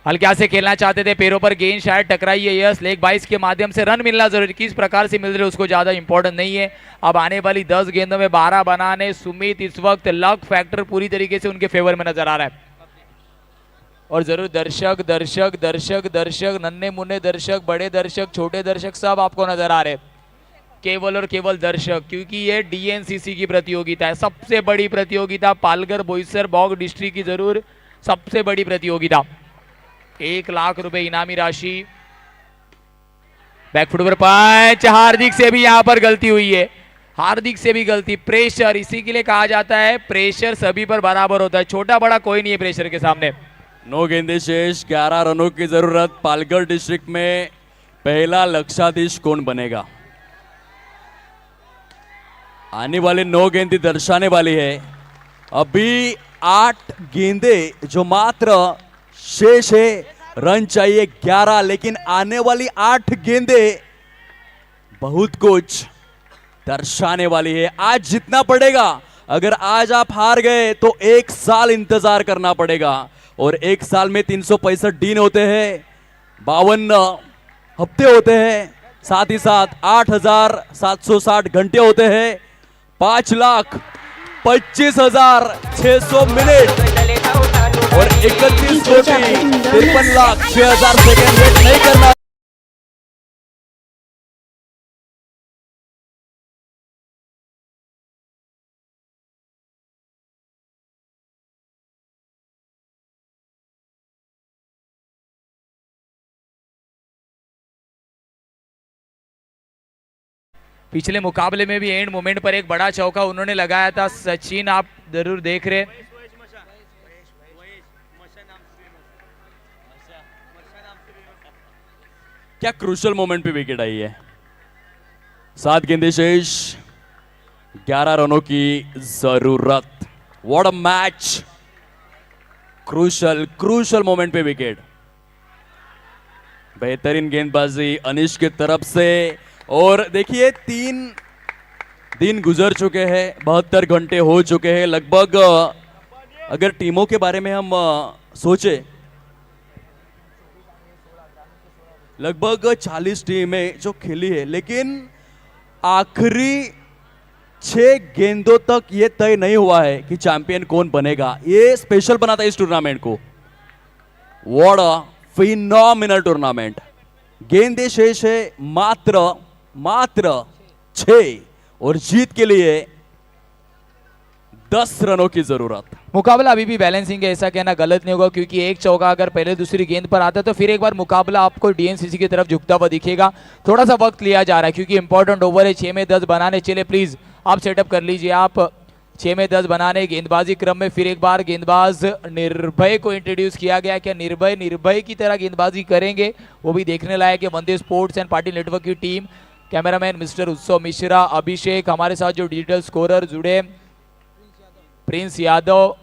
हल्का से खेलना चाहते थे, पैरों पर गेंद शायद टकराई है. यस, लेग बाइस के माध्यम से रन मिलना जरूरी. किस प्रकार से मिल रहे उसको ज्यादा इंपॉर्टेंट नहीं है. अब आने वाली 10 गेंदों में 12 बनाने सुमित इस वक्त लक फैक्टर पूरी तरीके से उनके फेवर में नजर आ रहा है. और जरूर दर्शक दर्शक दर्शक दर्शक, नन्हे मुन्ने दर्शक, बड़े दर्शक, छोटे दर्शक सब आपको नजर आ रहे हैं. केवल और केवल दर्शक, क्योंकि ये डीएनसीसी की प्रतियोगिता है, सबसे बड़ी प्रतियोगिता. पालघर बोईसर बॉग डिस्ट्रिक्ट की जरूर सबसे बड़ी प्रतियोगिता. 1 लाख रुपए इनामी राशि. बैकफुट पर पंच. हार्दिक से भी यहां पर गलती हुई है, हार्दिक से भी गलती. प्रेशर, इसी के लिए कहा जाता है प्रेशर सभी पर बराबर होता है, छोटा बड़ा कोई नहीं है प्रेशर के सामने. 9 गेंदे शेष, 11 रनों की जरूरत. पालघर डिस्ट्रिक्ट में पहला लक्षाधीश कौन बनेगा? आने वाले 9 गेंदें दर्शाने वाली है. अभी 8 गेंदे जो मात्र शेष है, रन चाहिए 11, लेकिन आने वाली 8 गेंदे बहुत कुछ दर्शाने वाली है. आज जीतना पड़ेगा. अगर आज आप हार गए तो 1 साल इंतजार करना पड़ेगा. और 1 साल में 365 दिन होते हैं, 52 हफ्ते होते हैं, साथ ही साथ 8,760 घंटे होते हैं, 5,25,600 मिनट और 31,53,06,000 सेकेंड वेट नहीं करना. पिछले मुकाबले में भी एंड मोमेंट पर एक बड़ा चौका उन्होंने लगाया था. सचिन आप जरूर देख रहे. क्या क्रूशल मोमेंट पे विकेट आई है. 7 गेंदे शेष, 11 रनों की जरूरत. What a match. Crucial moment पे विकेट. बेहतरीन गेंदबाजी अनिश की तरफ से. और देखिए 3 दिन गुजर चुके हैं, 72 घंटे हो चुके हैं. लगभग अगर टीमों के बारे में हम सोचे, लगभग 40 टीमें जो खेली है, लेकिन आखिरी 6 गेंदों तक ये तय नहीं हुआ है कि चैंपियन कौन बनेगा। ये स्पेशल बनाता है इस टूर्नामेंट को। What a phenomenal tournament. गेंदे शेष है मात्र 6 और जीत के लिए 10 रनों की जरूरत। मुकाबला अभी भी बैलेंसिंग है, ऐसा कहना गलत नहीं होगा, क्योंकि एक चौका अगर पहले दूसरी गेंद पर आता है तो फिर एक बार मुकाबला आपको डीएनसीसी की तरफ झुकता हुआ दिखेगा। थोड़ा सा वक्त लिया जा रहा है क्योंकि इंपॉर्टेंट ओवर है। 6 में 10 बनाने चले, प्लीज आप सेटअप कर लीजिए। आप 6 में 10 बनाने गेंदबाजी क्रम में फिर एक बार गेंदबाज निर्भय को इंट्रोड्यूस किया गया। क्या निर्भय की तरह गेंदबाजी करेंगे, वो भी देखने लायक है। वंदे स्पोर्ट्स एंड पार्टी नेटवर्क की टीम, कैमरामैन मिस्टर उत्सव मिश्रा, अभिषेक, हमारे साथ जो डिजिटल स्कोरर जुड़े प्रिंस यादव,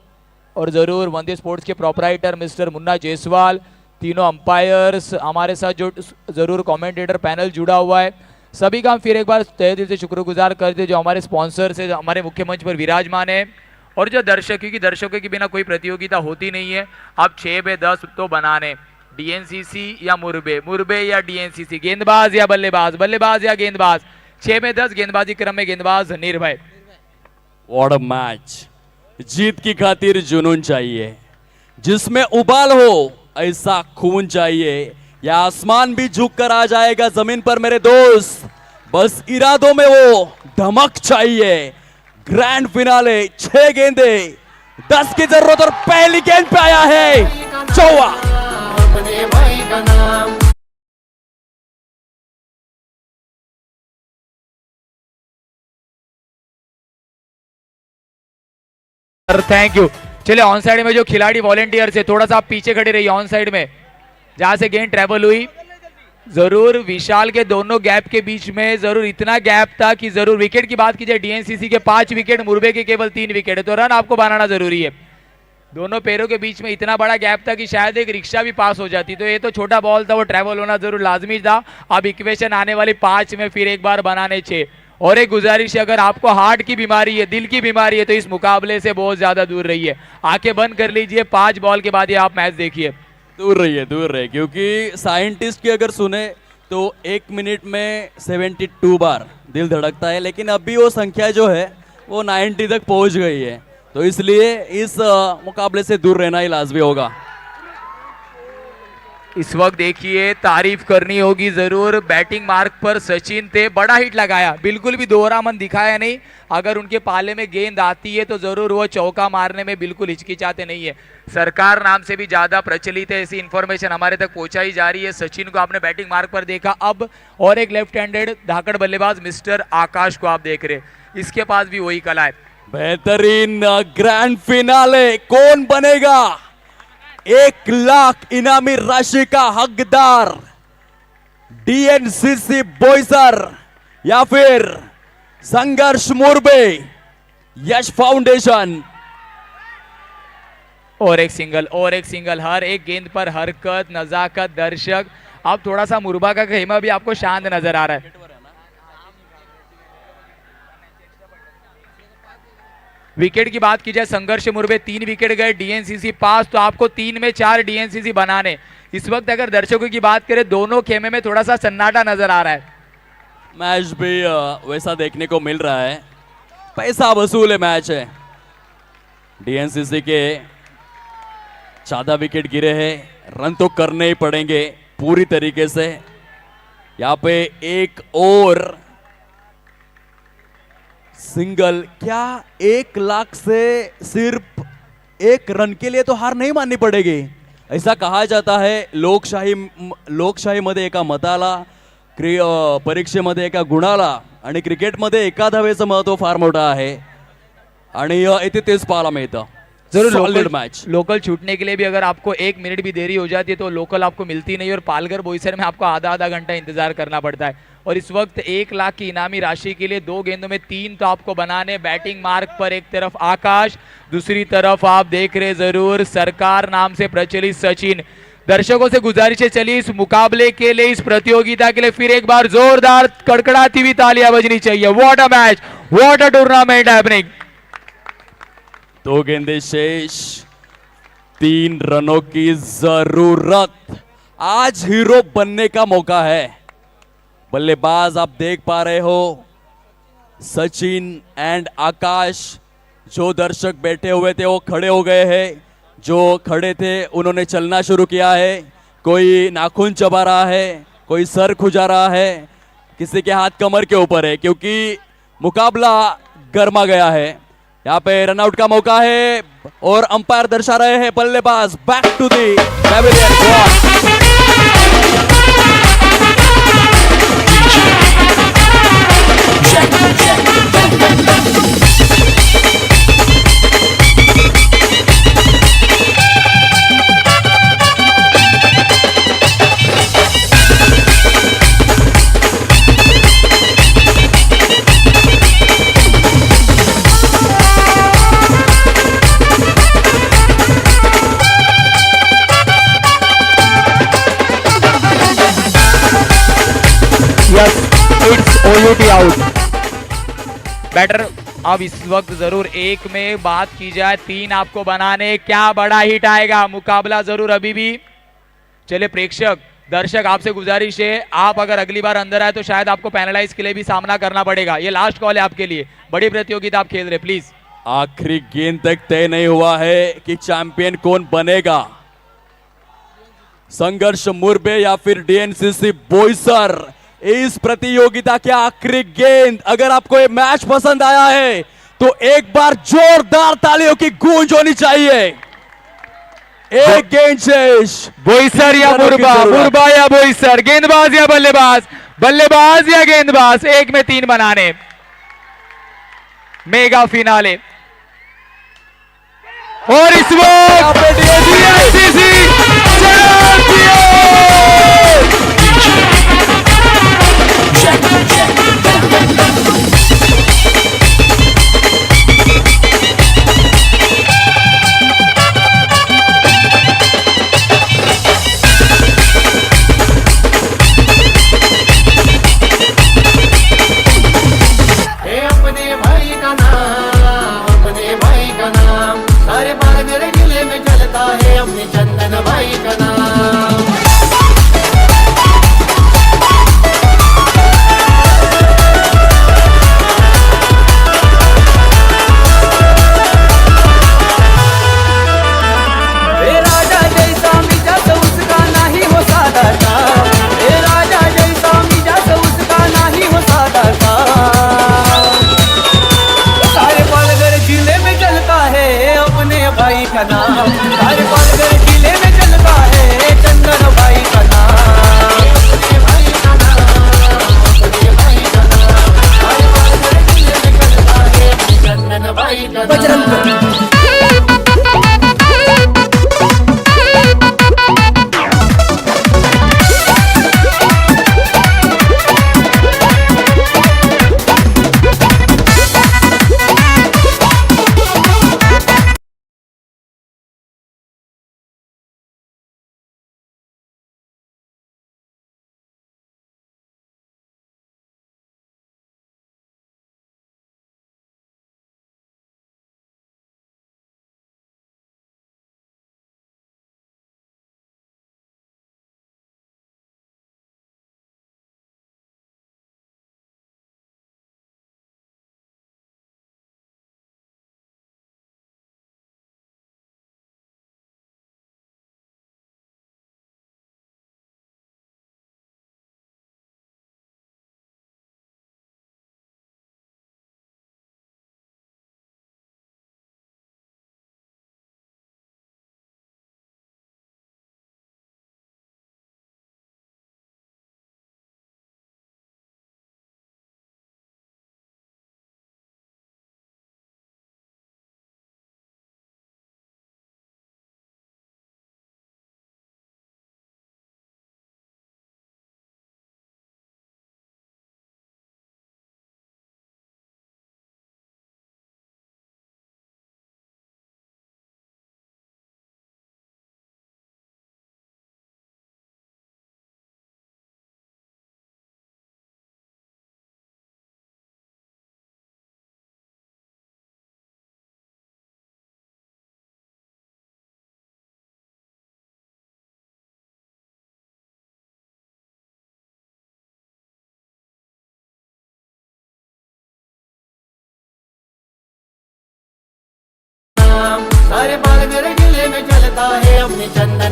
और जरूर वंदे स्पोर्ट्स के प्रोपराइटर मिस्टर मुन्ना जायसवाल, तीनों अंपायर्स हमारे साथ जो जरूर कमेंटेटर पैनल जुड़ा हुआ है, सभी का हम फिर एक बार तहे दिल से शुक्रगुजार करते जो हमारे स्पॉन्सर्स है, जो हमारे मुख्य मंच पर विराजमान है, और जो दर्शक, क्योंकि दर्शकों के बिना कोई प्रतियोगिता होती नहीं है। अब 6 में 10 तो बनाने, डीएनसीसी या मुरबे या डीएनसीसी, गेंदबाज या बल्लेबाज या गेंदबाज। 6 में 10 गेंदबाजी क्रम में गेंदबाज निर्भय। What a match. जीत की खातिर जुनून चाहिए, जिसमें उबाल हो ऐसा खून चाहिए, या आसमान भी झुक कर आ जाएगा जमीन पर मेरे दोस्त, बस इरादों में वो धमक चाहिए। ग्रैंड फिनाले, 6 गेंदे 10 की जरूरत और पहली गेंद पे आया है चौवा। अपने भाई का नाम। Thank you. चलिए ऑन साइड में जो खिलाड़ी वॉलेंटियर से थोड़ा सा आप पीछे खड़े रहिए, ऑन साइड में जहां से गेंद ट्रेवल हुई, जरूर विशाल के दोनों गैप के बीच में जरूर इतना गैप था कि जरूर विकेट की बात की जाए, डीएनसीसी के 5 विकेट, मुरबे के केवल 3 विकेट है, तो रन आपको बनाना जरूरी है। दोनों पैरों के बीच में इतना बड़ा गैप था कि शायद एक रिक्शा भी पास हो जाती, तो ये तो छोटा बॉल था, वो ट्रेवल होना जरूर लाजमी था। अब इक्वेशन आने वाली 5 में फिर एक बार बनाने 6, और एक गुजारिश है, अगर आपको हार्ट की बीमारी है, दिल की बीमारी है, तो इस मुकाबले से बहुत ज्यादा दूर रहिए, आंखें बंद कर लीजिए। 5 बॉल के बाद ये आप मैच देखिए। दूर रहिए, क्योंकि साइंटिस्ट की अगर सुने तो 1 मिनट में 72 बार दिल धड़कता है, लेकिन अभी वो संख्या जो है वो 90 तक पहुंच गई है, तो इसलिए इस मुकाबले से दूर रहना ही लाजमी होगा। इस वक्त देखिए तारीफ करनी होगी जरूर, बैटिंग मार्क पर सचिन थे, बड़ा हिट लगाया, बिल्कुल भी दोहरा मन दिखाया नहीं। अगर उनके पाले में गेंद आती है तो जरूर वो चौका मारने में बिल्कुल हिचकिचाते नहीं है। सरकार नाम से भी ज्यादा प्रचलित है, ऐसी इंफॉर्मेशन हमारे तक पहुंचाई जा रही है। सचिन को आपने बैटिंग मार्क पर देखा, अब और एक लेफ्ट हैंडेड धाकड़ बल्लेबाज मिस्टर आकाश को आप देख रहे, इसके पास भी वही कला है। बेहतरीन ग्रैंड फिनाले, कौन बनेगा 1 लाख इनामी राशि का हकदार, डीएनसीसी बोईसर या फिर संघर्ष मुरबे, यश फाउंडेशन। और एक सिंगल, हर एक गेंद पर हरकत, नजाकत। दर्शक अब थोड़ा सा मुरबा का खेमा भी आपको शांत नजर आ रहा है। विकेट की बात की जाए, संघर्ष मुरबे 3 विकेट गए, डीएनसीसी 5, तो आपको 3 में 4 डीएनसीसी बनाने। इस वक्त अगर दर्शकों की बात करें, दोनों खेमे में थोड़ा सा सन्नाटा नजर आ रहा है। मैच भी वैसा देखने को मिल रहा है, पैसा वसूल है मैच है। डीएनसीसी के ज्यादा विकेट गिरे हैं, रन तो करने ही पड़ेंगे पूरी तरीके से। यहाँ पे एक और सिंगल, क्या 1 लाख से सिर्फ 1 रन के लिए तो हार नहीं माननी पड़ेगी, ऐसा कहा जाता है। लोकशाहीमध्ये एका मताला, परीक्षेमध्ये एका गुणाला आणि क्रिकेटमध्ये एका धावेचं महत्व फार मोठं आहे, आणि इथे तेच पाहायला मिळतं। जरूर मैच लोकल छूटने के लिए भी अगर आपको 1 मिनट भी देरी हो जाती है तो लोकल आपको मिलती नहीं, और पालघर बोईसर में आपको आधा घंटा इंतजार करना पड़ता है। और इस वक्त 1 लाख की इनामी राशि के लिए 2 गेंदों में 3 तो आपको बनाने। बैटिंग मार्क पर एक तरफ आकाश, दूसरी तरफ आप देख रहे जरूर सरकार नाम से प्रचलित सचिन। दर्शकों से गुजारिश है, चलिए इस मुकाबले के लिए, इस प्रतियोगिता के लिए फिर एक बार जोरदार कड़कड़ाती हुई तालियां बजनी चाहिए। What a match, what a tournament happening. 2 गेंदें शेष, 3 रनों की जरूरत। आज हीरो बनने का मौका है। बल्लेबाज आप देख पा रहे हो सचिन एंड आकाश। जो दर्शक बैठे हुए थे वो खड़े हो गए हैं, जो खड़े थे उन्होंने चलना शुरू किया है। कोई नाखून चबा रहा है, कोई सर खुजा रहा है, किसी के हाथ कमर के ऊपर है, क्योंकि मुकाबला गर्मा गया है। यहाँ पे रनआउट का मौका है और अंपायर दर्शा रहे हैं बल्लेबाज back to the pavilion. Batter अब इस वक्त जरूर 1 में बात की जाए, 3 आपको बनाने, क्या बड़ा हिट आएगा। मुकाबला जरूर अभी भी। चले प्रेक्षक दर्शक आपसे गुजारिश है, आप अगर अगली बार अंदर आए तो शायद आपको पैनलाइज के लिए भी सामना करना पड़ेगा। ये लास्ट कॉल है आपके लिए, बड़ी प्रतियोगिता आप खेल रहे, प्लीज। आखिरी गेंद तक तय नहीं हुआ है कि चैंपियन कौन बनेगा। संघर्ष मुरबे या फिर डीएनसीसी बोईसर। इस प्रतियोगिता के आखिरी गेंद। अगर आपको ये मैच पसंद आया है तो एक बार जोरदार तालियों की गूंज होनी चाहिए। एक गेंद शेष। बोईसर या मुरबा, मुरबा या बोईसर, गेंदबाज या बल्लेबाज, बल्लेबाज या गेंदबाज। 1 में 3 बनाने, मेगा फिनाले। और इस वक्त डीएनसीसी चैंपियन। हे अपने भाई का नाम, अपने भाई का नाम, सारे बारह जिले में चलता है अपने चंदन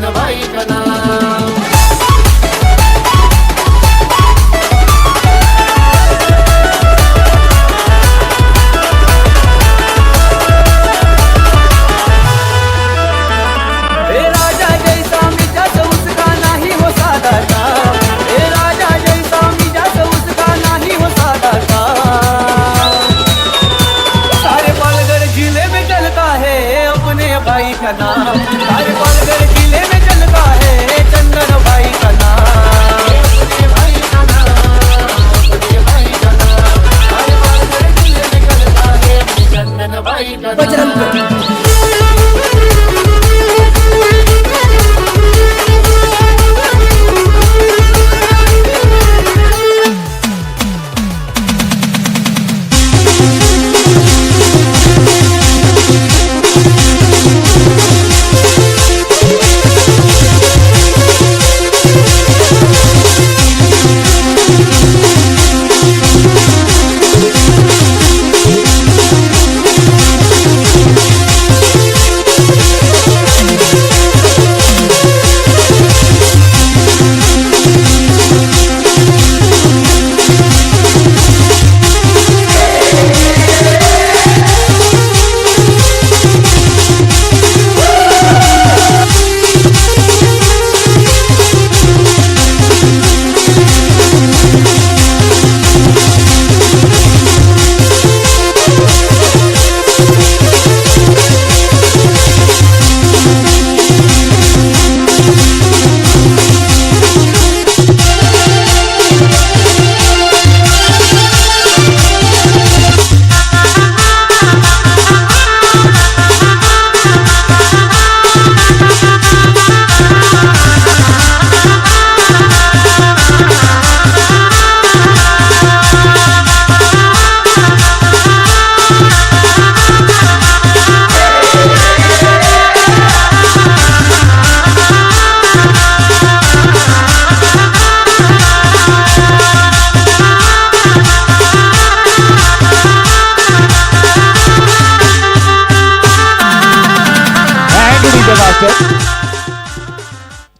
चंदन भाई का नाम। हे राजा जैसा मिजाज उसका नाही हो साधा काम, हे राजा जैसा मिजाज उसका नाही हो साधा काम। सारे पालगढ़ जिले में चलता है अपने भाई का नाम, सारे पालगढ़ जिले में चलता है चंदन भाई का नाम। अपने भाई का नाम, अपने भाई का नाम, हर बार दिल में करता है चंदन भाई का नाम।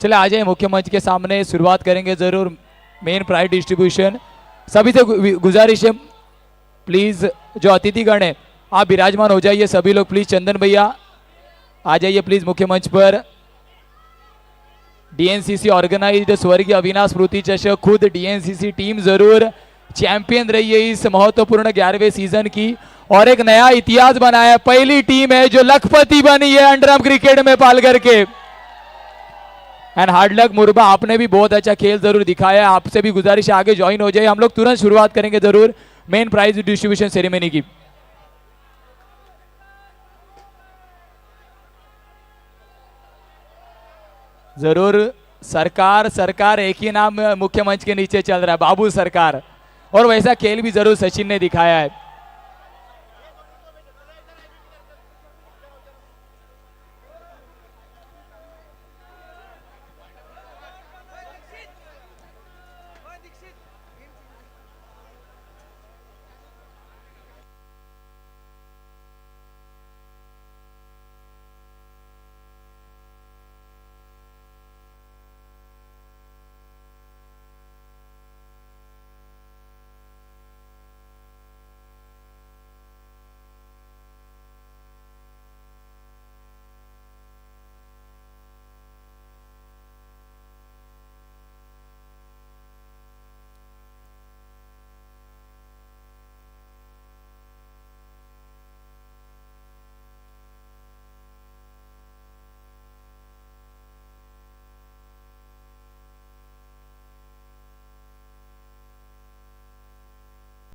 चले आ जाए मुख्य मंच के सामने, शुरुआत करेंगे जरूर मेन प्राइज डिस्ट्रीब्यूशन। सभी से गुजारिश है प्लीज जो अतिथिगण है आप विराजमान हो जाइए, सभी लोग प्लीज। चंदन भैया आ जाइए प्लीज मुख्य मंच पर। डीएनसीसी ऑर्गेनाइज्ड स्वर्गीय अविनाश स्मृति चषक, खुद डीएनसीसी टीम जरूर चैंपियन रही है इस महत्वपूर्ण 11वें सीजन की और एक नया इतिहास बनाया। पहली टीम है जो लखपति बनी है अंडरआर्म क्रिकेट में पालघर के। एंड हार्ड लक मुरबा, आपने भी बहुत अच्छा खेल जरूर दिखाया। आपसे भी गुजारिश है आगे ज्वाइन हो जाए। हम लोग तुरंत शुरुआत करेंगे जरूर मेन प्राइज डिस्ट्रीब्यूशन सेरेमनी की। जरूर सरकार सरकार एक ही नाम मुख्य मंच के नीचे चल रहा है, बाबू सरकार। और वैसा खेल भी जरूर सचिन ने दिखाया है।